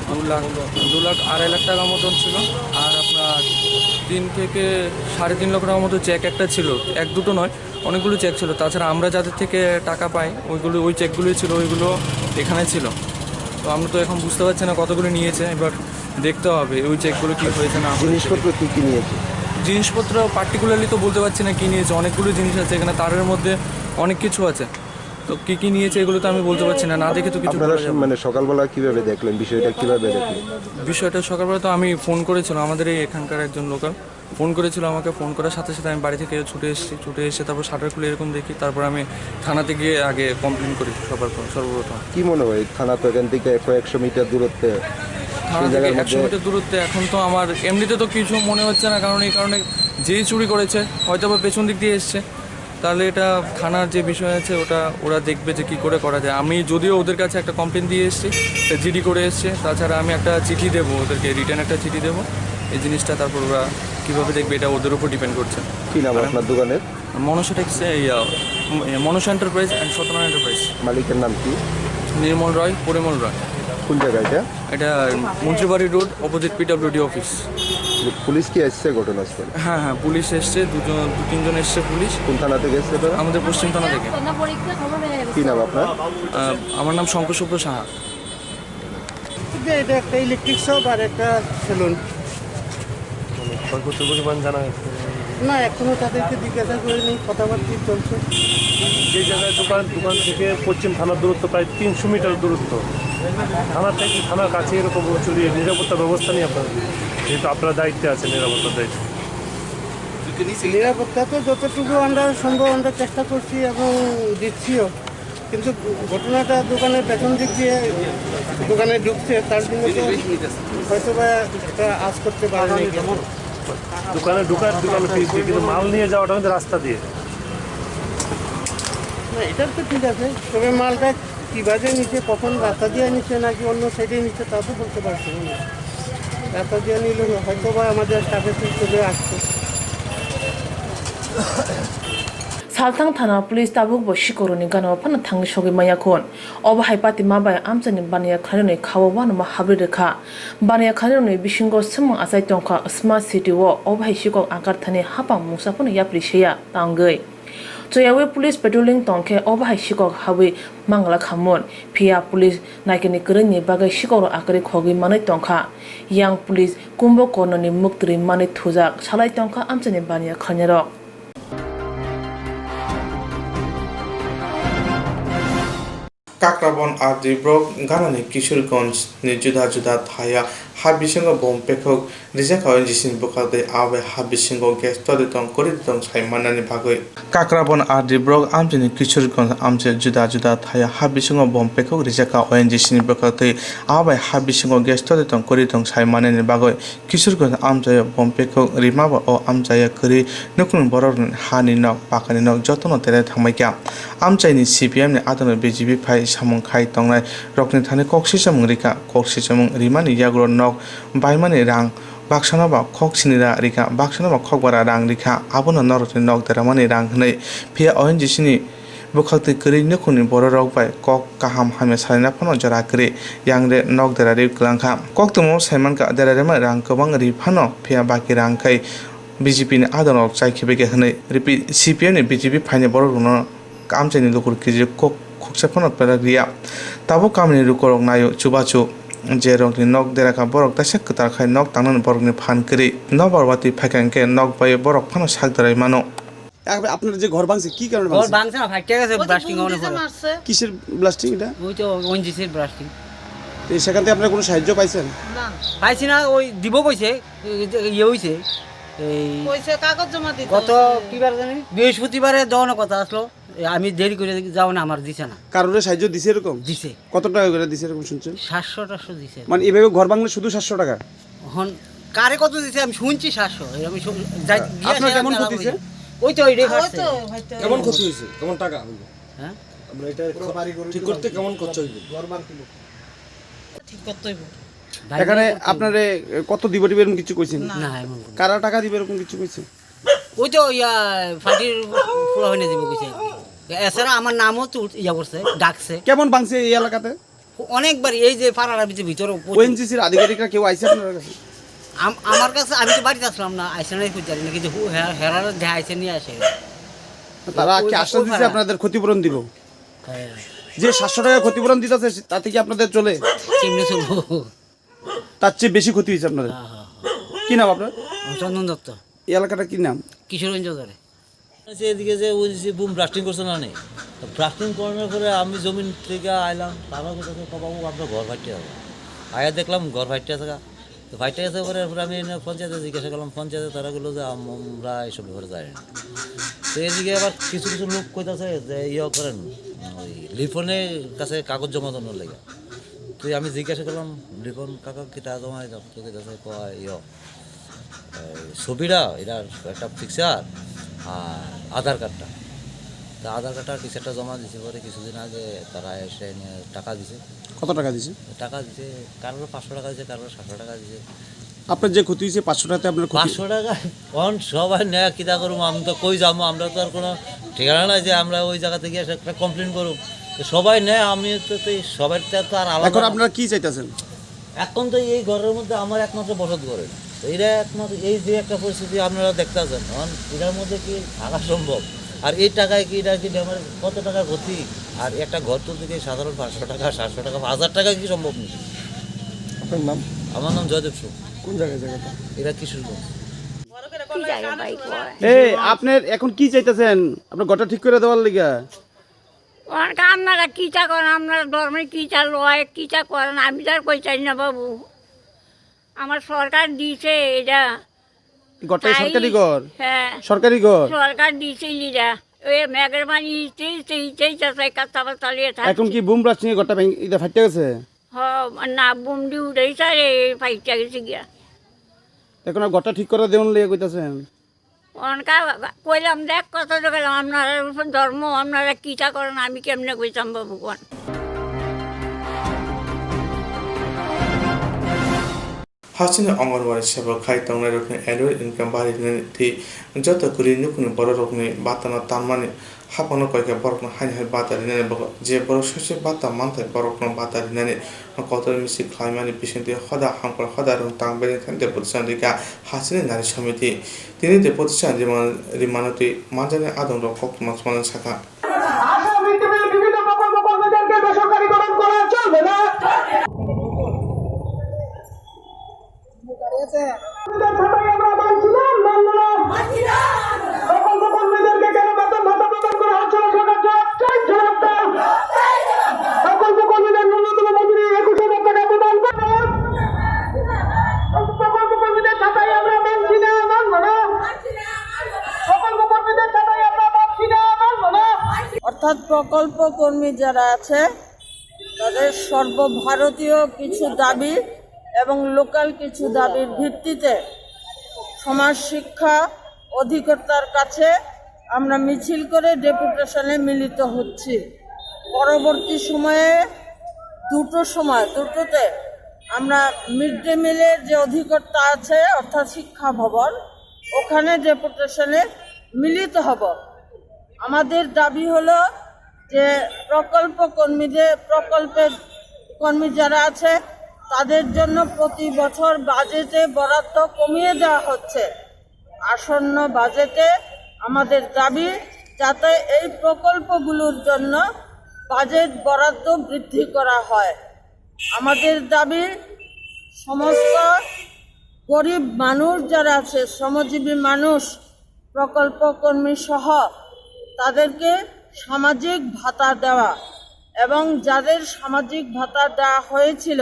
2 লাখ 2.5 লাখ টাকার মতন ছিল। আর আপনার 3 থেকে 3.5 লাখ টাকার মতো চেক একটা ছিল, 1-2 নয়, অনেকগুলো চেক ছিল। তাছাড়া আমরা যাদের থেকে টাকা পাই ওই চেকগুলোই ছিল, ওইগুলো এখানে ছিল। তো আমরা তো এখন বুঝতে পারছি না কতগুলো নিয়েছে, এবার দেখতে হবে ওই চেকগুলো কী হয়েছে না। জিনিসপত্র কী নিয়েছে? জিনিসপত্র পার্টিকুলারলি তো বলতে পারছি না কী নিয়েছে, অনেকগুলো জিনিস আছে এখানে, তারের মধ্যে অনেক কিছু আছে। তো কী নিয়েছে এগুলো তো আমি বলতে পারছি না, দেখে তো কিছু। মানে সকালবেলা কিভাবে দেখলেন বিষয়টা, কিভাবে দেখলেন বিষয়টা? সকালবেলা তো আমি ফোন করেছিলাম, আমাদের এই এখানকার একজন লোকাল ফোন করেছিল আমাকে। ফোন করার সাথে সাথে আমি বাড়ি থেকে ছুটে এসে তারপর শাটার খুলে এরকম দেখি, তারপর আমি থানাতে গিয়ে আগে কমপ্লেন করি সর্বপ্রথম। কি মনে হয় থানা তো এখান থেকে কয়েকশো মিটার দূরত্বে? থানা থেকে 100 মিটার দূরত্বে। এখন তো আমার এমনিতে তো কিছু মনে হচ্ছে না, কারণ এই কারণে যেই চুরি করেছে হয়তো বা পেছন দিক দিয়ে এসছে, তাহলে এটা থানার যে বিষয় আছে ওরা দেখবে যে কী করে করা যায়। আমি যদিও ওদের কাছে একটা কমপ্লেন দিয়ে এসেছি, জিডি করে এসছে, তাছাড়া আমি একটা চিঠি দেবো ওদেরকে, রিটার্ন একটা চিঠি দেবো এই জিনিসটা, তারপর ওরা কীভাবে দেখবে এটা ওদের উপর ডিপেন্ড করছে। কী নাম আপনার দোকানের? Manasa Manasa enterprise and Satna enterprise. মালিকের নাম কি? নির্মল রয়, পরিমল রয়। কোন জায়গায় এটা Mantribari road, opposite PWD office. পুলিশ কি এসছে ঘটনাস্থলে? হ্যাঁ, পুলিশ এসছে, 2-3 জন এসছে পুলিশ। কোন থানা থেকে এসছে? আমাদের পশ্চিম থানা থেকে। কি নাম আপনার? আমার নাম শঙ্কর সাহা। এটা একটা ইলেকট্রিক শপ আর একটা সেলুন। পরিমাণ জানা গেছে না, এখনো তাদেরকে জিজ্ঞাসা করিনি, কথাবার্তা চলছে। যে জায়গায় দোকান থেকে পশ্চিম থানার দূরত্ব প্রায় 300 মিটার দূরত্ব। থানার কাছে এরকম চুরি, নিরাপত্তা ব্যবস্থা নিয়ে আপনার, যেহেতু আপনার দায়িত্বে আছে নিরাপত্তার দায়িত্ব। নিরাপত্তা তো যতটুকু আমরা সম্ভব আমরা চেষ্টা করছি এবং দিচ্ছিও, কিন্তু ঘটনাটা দোকানের পেছন দিক দিয়ে দোকানে ঢুকছে, তার জন্য তো হয়তো বা একটা আজ করতে পারেনি। দোকানে কিন্তু মাল নিয়ে যাওয়াটা কিন্তু রাস্তা দিয়ে না, এটার তো ঠিক আছে, তবে মালটা কীভাবে নিচ্ছে, কখন রাস্তা দিয়ে নিচ্ছে নাকি অন্য সাইডে নিচ্ছে তা তো বলতে পারছি না। রাস্তা দিয়ে নিলে হয়তো বা আমাদের স্টাফের চলে আসছে। 살탕 타나 पुलिस ताबुक bo shikoroni gano phana thangni sogi maya khon oba haipati mabai amchani bania kharone khawawan ma habri kha bania kharone bisingo smang asai tongkha smart city wo oba haishiko akar thani hapang musapun yapri sheya tangai Joyawe police patrolling tongke oba haishiko hawi mangla khamon phia police naikeni kreni bagai shikoro akari khogi manai tongkha yang police kumbo kononi muktri manai thujak salai tongkha amchani bania khanyaro Kakrabon Ardibrok Ganani Kishurgons ni juda thaya habisingo bompekok rijaka jisin bokade awe habisingo gestode tong koridong saimanani bagoi Kakrabon Ardibrok amjini Kishurgons amje juda thaya habisingo bompekok rijaka jisin bokade awe habisingo gestode tong koridong saimanani bagoi Kishurgons amje bompekok rimaba o amjaya kri nukun borok hani nok pakani nok jotono tere thangmaikya amchaini CPM ni adano BJP phai samung khai tongnai rokni thani koksi samung rika koksi samung rimani yagro nok baimani rang baksana ba koksini ra rika baksana ba khokbara rang rika abono norotni nok daramani rang hnai phia ONGC ni bukhakti kri nukuni boro rok bai kok kaham hame salina phano jara kri yangre nok darari klangkha Koktwma saimanka dararema rang kobang ri phano phia baki rang khai BJP ni adano chaikhibe hnai repeat CPM ni BJP phaini boro runo amchaini lukur kiji koksaphano pelagriya tabo kamni rukorok nayo chubachu jerok ni nok deraka borok tasak ktar khai nok tangnan borok ni phan kri nobarwati phakanke nok bai borok phano sakdarai mano আপনার যে ঘর ভাঙছে কি কারণে ঘর ভাঙছে না ফাইটে গেছে ব্লাস্টিং হওয়ার পরে কিসের ব্লাস্টিং এটা ওই তো ওএনজিসির ব্লাস্টিং সেখান থেকে আপনারা কোনো সাহায্য পাইছেন না পাইছি না ওই দিব কইছে ইয়ে হইছে এই কাগজ জমা দিতে গত কিবার জানি বৃহস্পতিবারে যাওয়ানোর কথা আসলো, আমি দেরি করে যাও না, আমার দিছে না। কারোর সাহায্য দিছে এরকম? দিছে। কত টাকা করে দিছে এরকম শুনছেন? 700-800 দিছে। মানে এভাবে ঘর ভাঙলে শুধু 700 টাকা? এখন কারে কত দিছে আমি শুনছি 700। আমি আপনার কেমন ক্ষতি হয়েছে? ওই তো ওইটাই ফাটছে। কেমন ক্ষতি হয়েছে, কেমন টাকা হইলো? হ্যাঁ আমরা এটা ঠিক করতে কেমন খরচ হইলো? ঠিক করতে হইব। এখানে আপনারে কত দিব এরকম কিছু কইছেন? না এমন কারা টাকা দিবে এরকম কিছু কইছে? ওই তো ফাটির ফুলা হইনে দিব কইছে। এছাড়া আমার নামও তো করছে, ডাকছে। কেমন ভাঙছে এই এলাকাতে? অনেকবার এই যে পাড়ার ভিতরে ওএনজিসির আধিকারিকরা কেউ আইছে আপনার কাছে? আমার কাছে আমি তো বাড়িতে আসলাম না, আইসে নাই খুঁজারি না, কিন্তু হেরার দেখা আইসে নিয়ে আসে। তারা কি আশ্বাস দিচ্ছে আপনাদের ক্ষতিপূরণ দিব? যে 700 টাকা ক্ষতিপূরণ দিতেছে তাতে কি আপনাদের চলে? কেমনে চলবো? তার চেয়ে বেশি ক্ষতি হয়েছে আপনাদের। কি নাম আপনার? চন্দন দত্ত। এই এলাকাটা কি নাম? কিশোরগঞ্জ ধরে। এদিকে যে ওই যে বুম ব্লাস্টিং করছে না, নেই ব্লাস্টিং করানোর পরে আমি জমিন থেকে আইলাম, তারা কোথাও বাবু আপনার ঘর ফাইটে যাবো, আয়া দেখলাম ঘর ফাইটে আছে। তো ফাইটে আছে পরে আমি পঞ্চায়েতে জিজ্ঞাসা করলাম, পঞ্চায়েতে তারা বললো যে আমরা এইসব ব্যাপারে যাই না। তো এদিকে আবার কিছু কিছু লোক কইতাছে যে করেন ওই লিফনের কাছে কাগজ জমা দেওয়ার লেগে। তো আমি জিজ্ঞাসা করলাম লিফন কাকা কিটা জমা দিতাম, তো কইতাছে ছবিটা এটার একটা পিকচার আর আধার কার্ডটা। তা আধার কার্ডটা আর পিকচারটা জমা দিছে পরে কিছুদিন আগে তারা এসে টাকা দিছে। কত টাকা দিছে? টাকা দিছে, কারোর 500 টাকা দিছে, কারোর 700 টাকা দিছে। আপনার যে ক্ষতি হয়েছে 500 টাকাতে আপনার 500 টাকা কোন সবাই নেয় কিতা করবো, আমি তো কই যাবো, আমরা তো আর কোনো ঠিকানা নাই যে আমরা ওই জায়গা থেকে এসে একটা কমপ্লেন করব। সবাই নেয়, আমি তো সবার তো আর আলাদা। এখন আপনারা কি চাইতেছেন? এখন তো এই ঘরের মধ্যে আমার একমাত্র বসত ঘরে, এইটা একমাত্র এই যে একটা পরিস্থিতি আপনারা দেখতে আছেন, কারণ এটার মধ্যে কি থাকা সম্ভব? আর এই টাকায় কি এটা কি আমার কত টাকা ক্ষতি? আর একটা ঘর তো থেকে সাধারণ 500 টাকা 700 টাকা 1000 টাকা কি সম্ভব নেই? আপনার নাম? আমার নাম জয়দেব সুখ। কোন জায়গাটা? এটা কিশোরগঞ্জ। এই আপনার এখন কি চাইতেছেন? আপনার ঘরটা ঠিক করে দেওয়ার লিগা আপনারা কিটা করেন, আপনারা ধর্মে কিটা লয় কিটা করেন, আমি তো আর কই চাই না বাবু। আমার সরকার দিয়েছে এটা। ঘরটা সরকারি ঘর? হ্যাঁ সরকারি ঘর সরকার দিয়েছে লিডা। ওই মেঘের পানি চালিয়ে থাকে। এখন কি বুম ব্লাস্টিং এ ঘরটা এটা ফাটতে গেছে? না বুম দি উঠেছে ফাইটটা গেছে গিয়া। এখন আর ঘরটা ঠিক করে দেওয়ার লিগা কইতাছেন? অনকা কইলাম দেখ কত গেলাম, আপনারা ধর্ম আপনারা কিটা করেন, আমি কেমনে কইতাম বাবু কোন। হাসিনা অঙ্গনবাড়ি সেবা খাই তংনাই রকনি অ্যানুয়াল ইনকাম বাড়িনি থি যত করি নুকুনি বড় রকনি বাতানো তানমানি হাপানো কয়েক বরকন হাই হাই বাতারি নেনে বক যে বড় শেষে বাতা মানতাই বরকন বাতারি নেনে কত মিসি খাইমানি পিছনতে হদা হামকর হদা রং তাংবেনি থানতে প্রতিষ্ঠান দিকা হাসিনা নারী সমিতি তিনি তে প্রতিষ্ঠান রিমানতি মানজানে আদম রক কোক্তমা সমান শাখা বিভিন্ন প্রকল্প কর্মীদেরকে বেসরকারীকরণ করা চলবে না। অর্থাৎ প্রকল্প কর্মী যারা আছে তাদের সর্বভারতীয় কিছু দাবি এবং লোকাল কিছু দাবির ভিত্তিতে সমাজ শিক্ষা অধিকর্তার কাছে আমরা মিছিল করে ডেপুটেশনে মিলিত হচ্ছি। পরবর্তী সময়ে দুটোতে আমরা মিড ডে মিলের যে অধিকর্তা আছে অর্থাৎ শিক্ষা ভবন, ওখানে ডেপুটেশনে মিলিত হব। আমাদের দাবি হলো যে প্রকল্পের কর্মী যারা আছে তাদের জন্য প্রতি বছর বাজেটে বরাদ্দ কমিয়ে দেওয়া হচ্ছে। আসন্ন বাজেটে আমাদের দাবি যাতে এই প্রকল্পগুলোর জন্য বাজেট বরাদ্দ বৃদ্ধি করা হয়। আমাদের দাবি সমস্ত গরিব মানুষ যারা আছে, শ্রমজীবী মানুষ, প্রকল্প কর্মী সহ তাদেরকে সামাজিক ভাতা দেওয়া এবং যাদের সামাজিক ভাতা দেওয়া হয়েছিল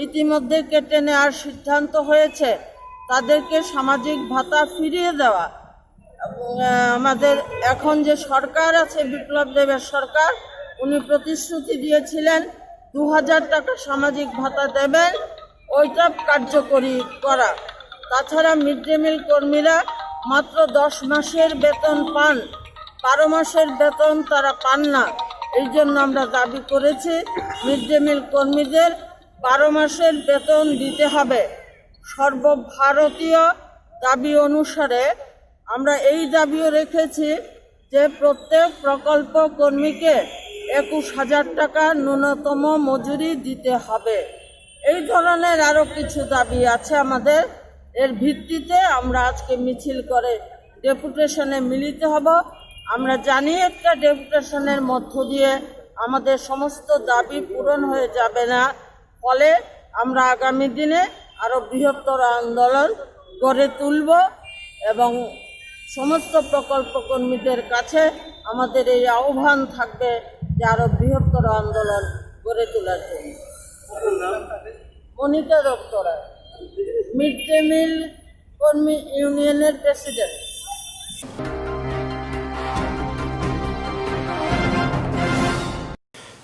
ইতিমধ্যে কেটে নেওয়ার সিদ্ধান্ত হয়েছে তাদেরকে সামাজিক ভাতা ফিরিয়ে দেওয়া। আমাদের এখন যে সরকার আছে, বিপ্লব দেবের সরকার, উনি প্রতিশ্রুতি দিয়েছিলেন 2000 টাকা সামাজিক ভাতা দেবেন, ওইটা কার্যকরী করা। তাছাড়া মিড ডে মিল কর্মীরা মাত্র 10 মাসের বেতন পান, 12 মাসের বেতন তারা পান না। এই জন্য আমরা দাবি করেছি মিড ডে মিল কর্মীদের 12 মাসের বেতন দিতে হবে। সর্বভারতীয় দাবি অনুসারে আমরা এই দাবিও রেখেছি যে প্রত্যেক প্রকল্প কর্মীকে 21,000 টাকা ন্যূনতম মজুরি দিতে হবে। এই ধরনের আরও কিছু দাবি আছে আমাদের। এর ভিত্তিতে আমরা আজকে মিছিল করে ডেপুটেশনে মিলিত হব। আমরা জানি একটা ডেপুটেশনের মধ্য দিয়ে আমাদের সমস্ত দাবি পূরণ হয়ে যাবে না, ফলে আমরা আগামী দিনে আরও বৃহত্তর আন্দোলন গড়ে তুলব এবং সমস্ত প্রকল্প কর্মীদের কাছে আমাদের এই আহ্বান থাকবে যে আরও বৃহত্তর আন্দোলন গড়ে তোলার জন্য। মনিকা দত্তরা, মিড ডে মিল কর্মী ইউনিয়নের president.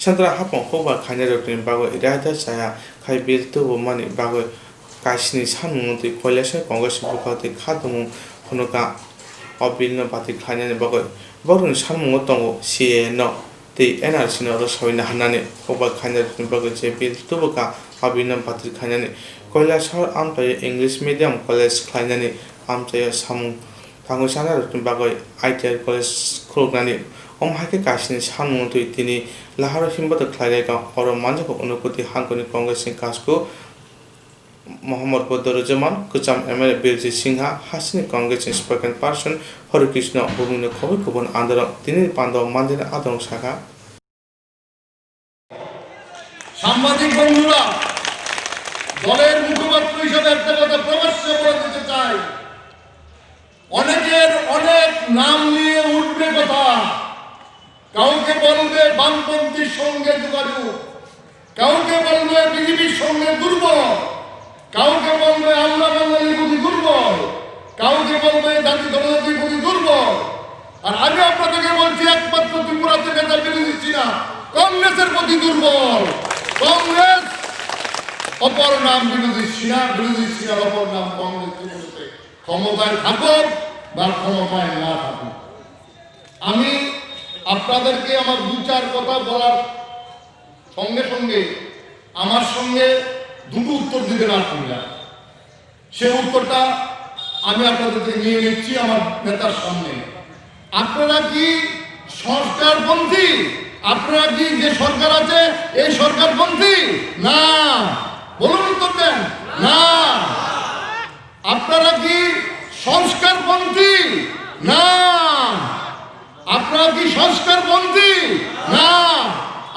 Sandra hapon hoba khanya rokni bago irada saya khai bil tu mani bago kaisni sanmungti koilasa congress bukati khadumu honoka obilno pati khanya ni bago borun sanmungo tongo CNO te NRC no rosoina hanane hoba khanya rokni bago je bil tu buka obilno pati khanya ni koilasa amtai English medium college khanya ni amtai samung tangosana rokni bago ITI college khulgnani omhake kasini sanmungti tini laharo himbata khlairega oro manjako অনুপতি হাঙ্কনি কংগ্রেসিং কাজকো মোহাম্মদ বদরুজ্জামান কুচাম MLA Birajit Sinha হাসিনি কংগ্রেসিং spoken person Harikrishna বিভিন্ন খবর কুবন আন্দোলন তিনি পান্দব মানদিন আদরং শাখা সাংবাদিক বন্ধুরা দলের মুখপাত্র হিসেবে একটা কথা প্রকাশ্যে বলে দিতে চাই, অনেকের অনেক নাম নিয়ে উঠবে কথা। কাউকে বলবে বামপন্থীর সঙ্গে যোগাযোগ, কাউকে বলবে বিজেপির সঙ্গে দুর্বল, কাউকে বলবে আল্লাহ বাঙালির প্রতি দুর্বল, কাউকে বলবে জাতি জনজাতির প্রতি দুর্বল। আর আমি আপনাদেরকে বলছি একমাত্র ত্রিপুরা থেকে তার বিরোধী ছিল কংগ্রেসের প্রতি দুর্বল। কংগ্রেস অপর নাম বিরোধী সিনা, বিরোধী সিনার অপর নাম কংগ্রেস। ক্ষমতায় থাকুক বা ক্ষমতায় না থাকুক, আমি আপনাদেরকে আমার 2-4 কথা বলার সঙ্গে সঙ্গে আমার সঙ্গে দুটো উত্তর দিবেন আপনারা। সেই উত্তরটা আমি আপনাদেরকে নিয়ে নিচ্ছি আমার নেতার সামনে। আপনারা কি সংস্কারপন্থী? আপনারা কি যে সরকার আছে এই সরকারপন্থী? না, বলুন উত্তর দেন। না। আপনারা কি সংস্কারপন্থী? না। আপনারা কি সংস্কারপন্থী? না।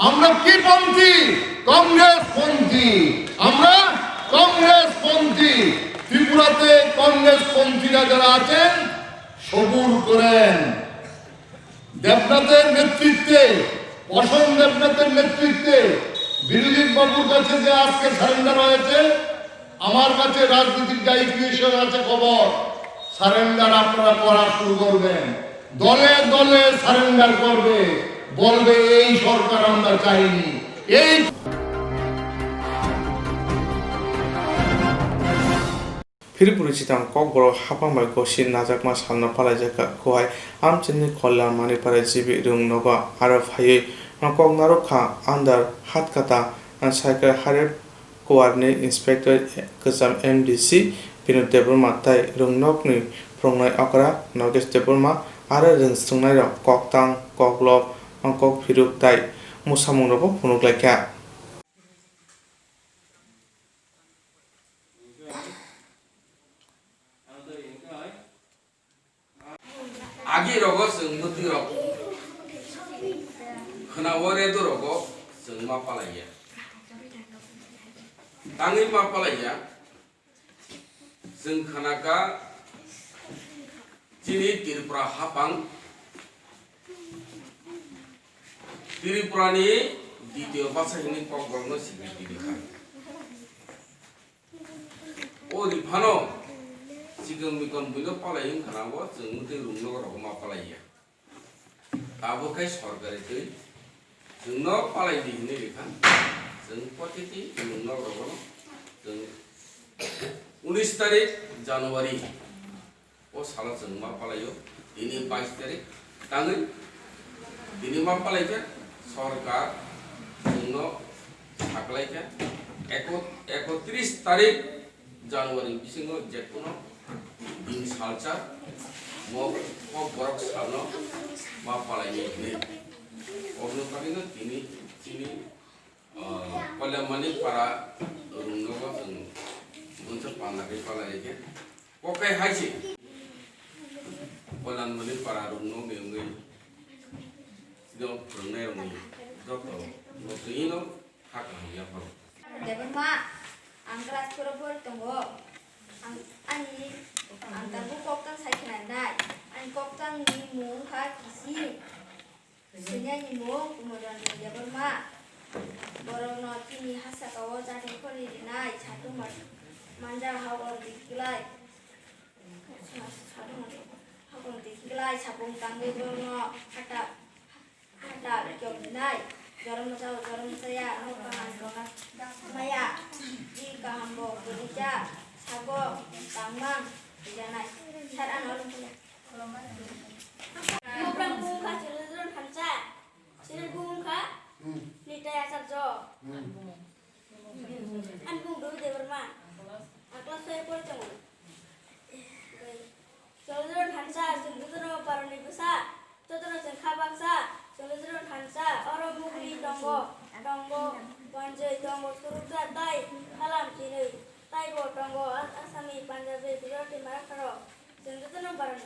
আমরা কি পন্থী? কংগ্রেসপন্থী। আমরা কংগ্রেসপন্থী। ত্রিপুরাতে কংগ্রেসপন্থীরা যারা আছেন সবুর করেন। দেবনাথের নেতৃত্বে, অসম দেবনাথের নেতৃত্বে বিরোধী বাবুর কাছে যে আজকে সারেন্ডার হয়েছে, আমার কাছে রাজনীতির যা ইকুয়েশন আছে খবর, সারেন্ডার আপনারা করা শুরু করবেন। দলে দলে সারেন্ডার করবে, বলবে এই সরকার আমরা চাইনি। এই ফিরপুরিচিতাম kokborok hapangbai gosin najakma salna palaijaka kohai amchini kollan maniparai jibi rungnogo aro phaiui koknarokha under hatkata cycle haret coordinate inspector kajam MDC Binod Deborma tai rungnokni prongnai akra Nogesh Deborma aro rungstungnai rok koktang koklok kok phiruk tai musamungrok phunuklaika Agi rogo sung muti rok, kena wore tu rogo sung mapalaya, tangi mapalaya, sung kena ka cini Tripura hapang, Tripura ni video bahasa ini Kokborok no sih dibikin. Oh di pano 지금 이건 무려 빨라인 가나고 정무대 룸노가라고 마빨라이야. 아보카이 서가리들 정노 빨라이 디네 리칸 정 포티티 룸노가라고 정 19 तारिख जानुवारी ओ साला जों मा पालायो दिनै 22 तारिख ताङै दिनै मा पालायखो सरकार जोंनो साख्लायखो 31 तारिख जानुवारी बिसिङो जेकुनो दिन सालचा म ककबरक सालनो मा पालायनि नै अब्लो तारिखनो दिनै कल्यामानि पारा रुंनोबो जों मोनसे पानाखै पालायखो ककाय हायसि कल्यामानि पारा रुंनो मेङै सिगां फोरोंनाय रङै जत' न'खैनो हाखांया हर देबरमा आं क्लासफोरावफोर दङ आं दाबो कक्टां सायख'नाय आं कक्टांनि मुंखा किसि सिनियानि मुं कुमरन देबरमा बर'नो तिनि हासाकाव जाथाय फोरिनाय साथु मानजा हावर दिखिलाय हावर दिखिलाय साबुं तांगै बर'नो Hata क्योंनाय जरम saya nukang maya di kahambo kerja sago tamang jangan saran orang punya program buka children hansa children buka nita ya sarjo an bung dulu de berma kelas saya pun cuma children hansa children parani besar children khabangsa children hansa orang mukli donggo Panjai donggo surga tai alam sini tai bo donggo asami Panjabi Gujarati Maratharo children parani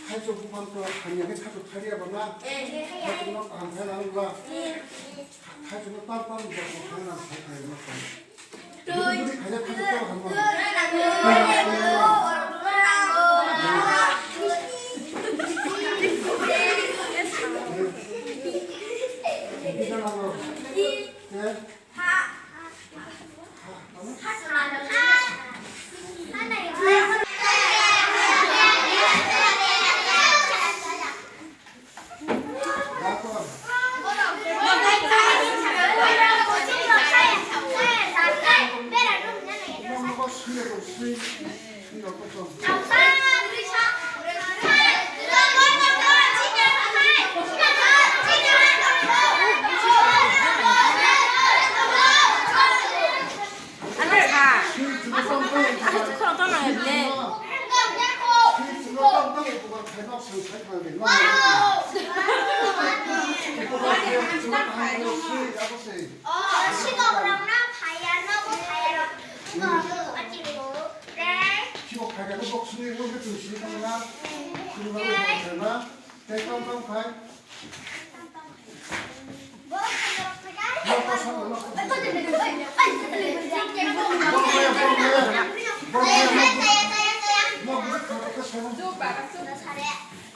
하이저 부반도 한양에 가서 탈이야거나 하이저는 강산하는가 하이저는 땀땀 잡고 강남 살까요? 우리 가자 타서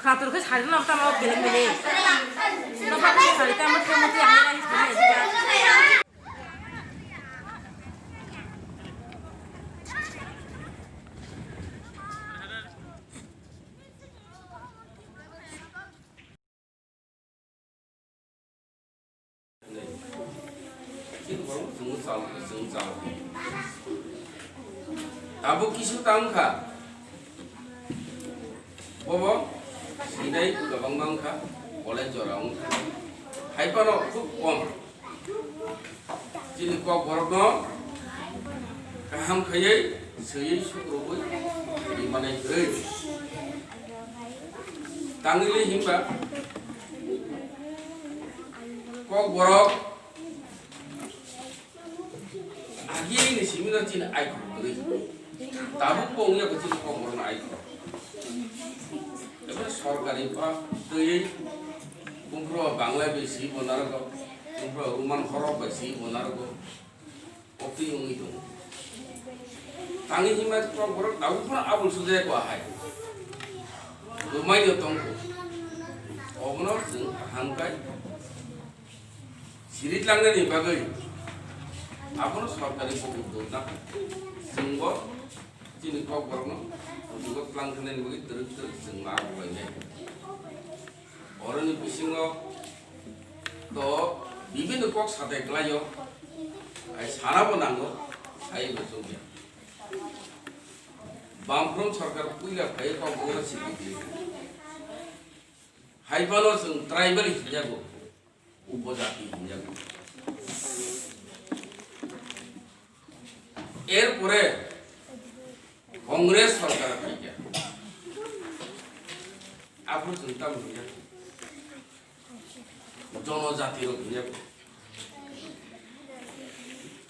Kalau terus hari ini kita mau pilih milih. Tapi hari kita mau hari ini. Abu kisu tangka, bobo, sidai gabang bangka, oleh jorang, hai pano kom, jadi kokborok no, kaham kaya, seye syukur di mana itu, tanggili himba, kokborok, agi ini sih mina cina aikor beri. Tabu pongnya kecil kokborok naik. Tapi sorkari pa, tuh kumpul bangla besi benar kok, kumpul rumah horor besi benar kok, opti yang itu. Tangi himat kokborok tabu pun abul sudah kau hai. Rumah itu tongku, obno sing hangkai, sirit langgar ni bagai. Apa sorkari pokok tu nak, singgol. Jadi kokborok no, juga pelanggan begitu terus sengar banyak. Orang ini bisinggo, to bibi tu kok sate kelayo, ay sana pun anggo, ay betul. Bangkrum sarkar puila kaya kokborok sih. Hai palo seng tribal hijago, upojati hijago. Pure Kongres सरकार की क्या आप लोग चिंता मत कीजिए जनजाति रो कीजिए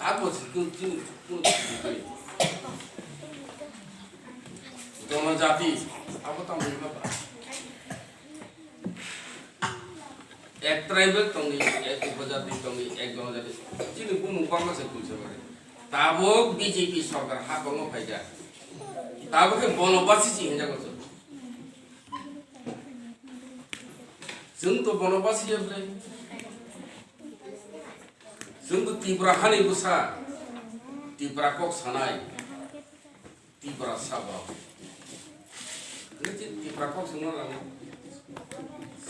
आप वो जनजाति आप तो मुझे पता एक ट्राइबल तो नहीं एक उपजाति तो नहीं एक जनजाति जिन्हें पुन उपामा से कुछ है ताबो बीजेपी सरकार हाकों में फायदा ताबो के बनवासी चीज़ है जगह जों तो बनवासी है बले जों तो तीव्रा हानि बुसा तीव्रा कोक सनाई तीव्रा साबा लेकिन तीव्रा कोक सुनना लगे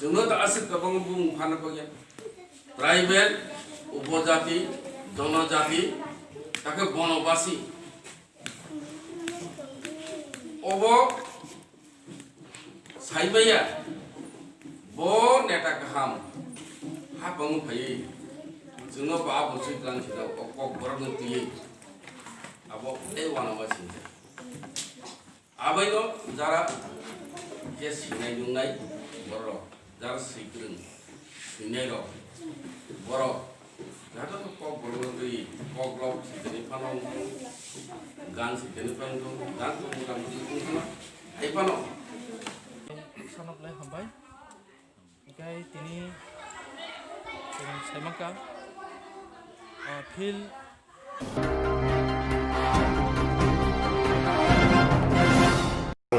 जों तो आसिक कबांग बुंग फाना को क्या ट्राइबल उपजाति जनजाति ताके बनवासी ओबो साइबैया बो नेता गाहाम हा बंग फैयै जोंनो बा बुसि प्लान सिदा kokborok no tuयै abo ए wanawasi आबायनो जारा जे सिनाय दुंनाय बर' जारा सैग्रों सिनाय र' बर' जाहाथे kokborok no tuयै koklok सिदनि फानाव गान सिदनि फानाव गान मुगा मुगा পানো সানকলাই হামবাই ओमफ्राय তিনি সাইমাকা feel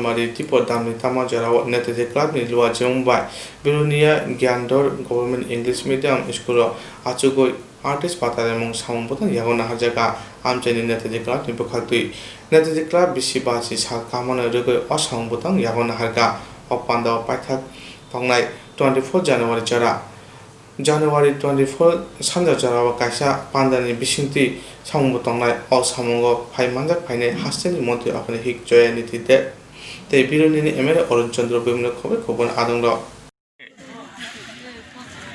Mari tipo damni tama jarawa nete de club ni luwa jongbai birunia gyandor government english medium school achugoi artist patare mong samong botan yagona hajaga amcheni nete de club ni bokhatui nete de club bisibachi sa kamana rugoi asang botan yagona harga opanda paithak tongnai 24 January jara January 24 sanja jarawa kaisa pandani bisingti samong botangnai asamongo phaimanjak phaine hasteni monti apne hik joya niti de তে বিরোধী MLA অরুণ চন্দ্র বিভিন্ন খবর আদংর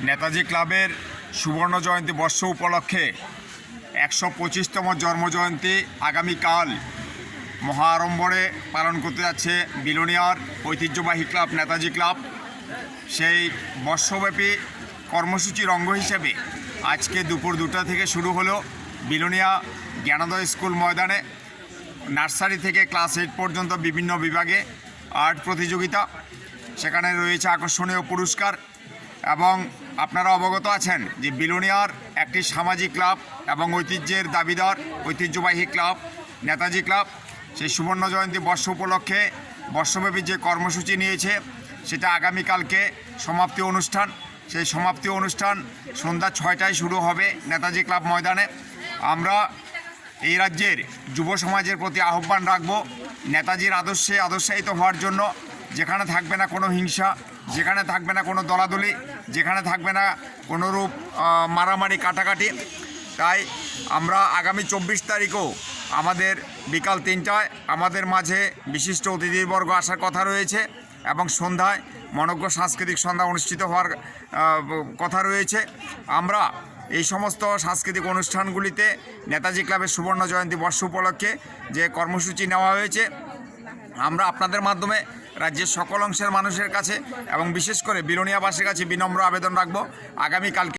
নেতাজি ক্লাবের সুবর্ণ জয়ন্তী বর্ষ উপলক্ষে 125তম জন্মজয়ন্তী আগামীকাল মহা আড়ম্বরে পালন করতে যাচ্ছে বিলোনিয়ার ঐতিহ্যবাহী ক্লাব নেতাজি ক্লাব সেই বর্ষব্যাপী কর্মসূচির অঙ্গ হিসেবে আজকে দুপুর 2টা থেকে শুরু হলো বিলোনিয়া জ্ঞানোদয় স্কুল ময়দানে নার্সারি থেকে ক্লাস 8 পর্যন্ত বিভিন্ন বিভাগে আর্ট প্রতিযোগিতা সেখানে রয়েছে আকর্ষণীয় পুরস্কার এবং আপনারা অবগত আছেন যে বিলোনিয়ার একটি সামাজিক ক্লাব এবং ঐতিহ্যের দাবিদার ঐতিহ্যবাহী ক্লাব নেতাজি ক্লাব সেই সুবর্ণ জয়ন্তী বর্ষ উপলক্ষে বর্ষব্যাপী যে কর্মসূচি নিয়েছে সেটা আগামীকালকে সমাপ্তি অনুষ্ঠান সেই সমাপ্তি অনুষ্ঠান সন্ধ্যা 6টায় শুরু হবে নেতাজি ক্লাব ময়দানে আমরা এই রাজ্যের যুব সমাজের প্রতি আহ্বান রাখব নেতাজির আদর্শে আদর্শায়িত হওয়ার জন্য যেখানে থাকবে না কোনো হিংসা যেখানে থাকবে না কোনো দলাদলি যেখানে থাকবে না কোনো রূপ মারামারি কাটাকাটি তাই আমরা আগামী 24 তারিখও আমাদের বিকাল 3টায় আমাদের মাঝে বিশিষ্ট অতিথিবর্গ আসার কথা রয়েছে এবং সন্ধ্যায় মনোজ্ঞ সাংস্কৃতিক সন্ধ্যা অনুষ্ঠিত হওয়ার কথা রয়েছে আমরা এই সমস্ত সাংস্কৃতিক অনুষ্ঠানগুলিতে নেতাজি ক্লাবের সুবর্ণ জয়ন্তী বর্ষ উপলক্ষে যে কর্মসূচি নেওয়া হয়েছে আমরা আপনাদের মাধ্যমে রাজ্যের সকল অংশের মানুষের কাছে এবং বিশেষ করে বিলোনিয়াবাসীর কাছে বিনম্র আবেদন রাখব আগামীকালকে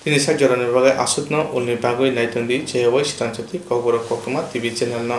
তিনি সাজরানের বাগে আসুতনা উলনি বাগৈ নাইতন্দি চেহবই Swrangchati Kokborok Koktwma TV channel na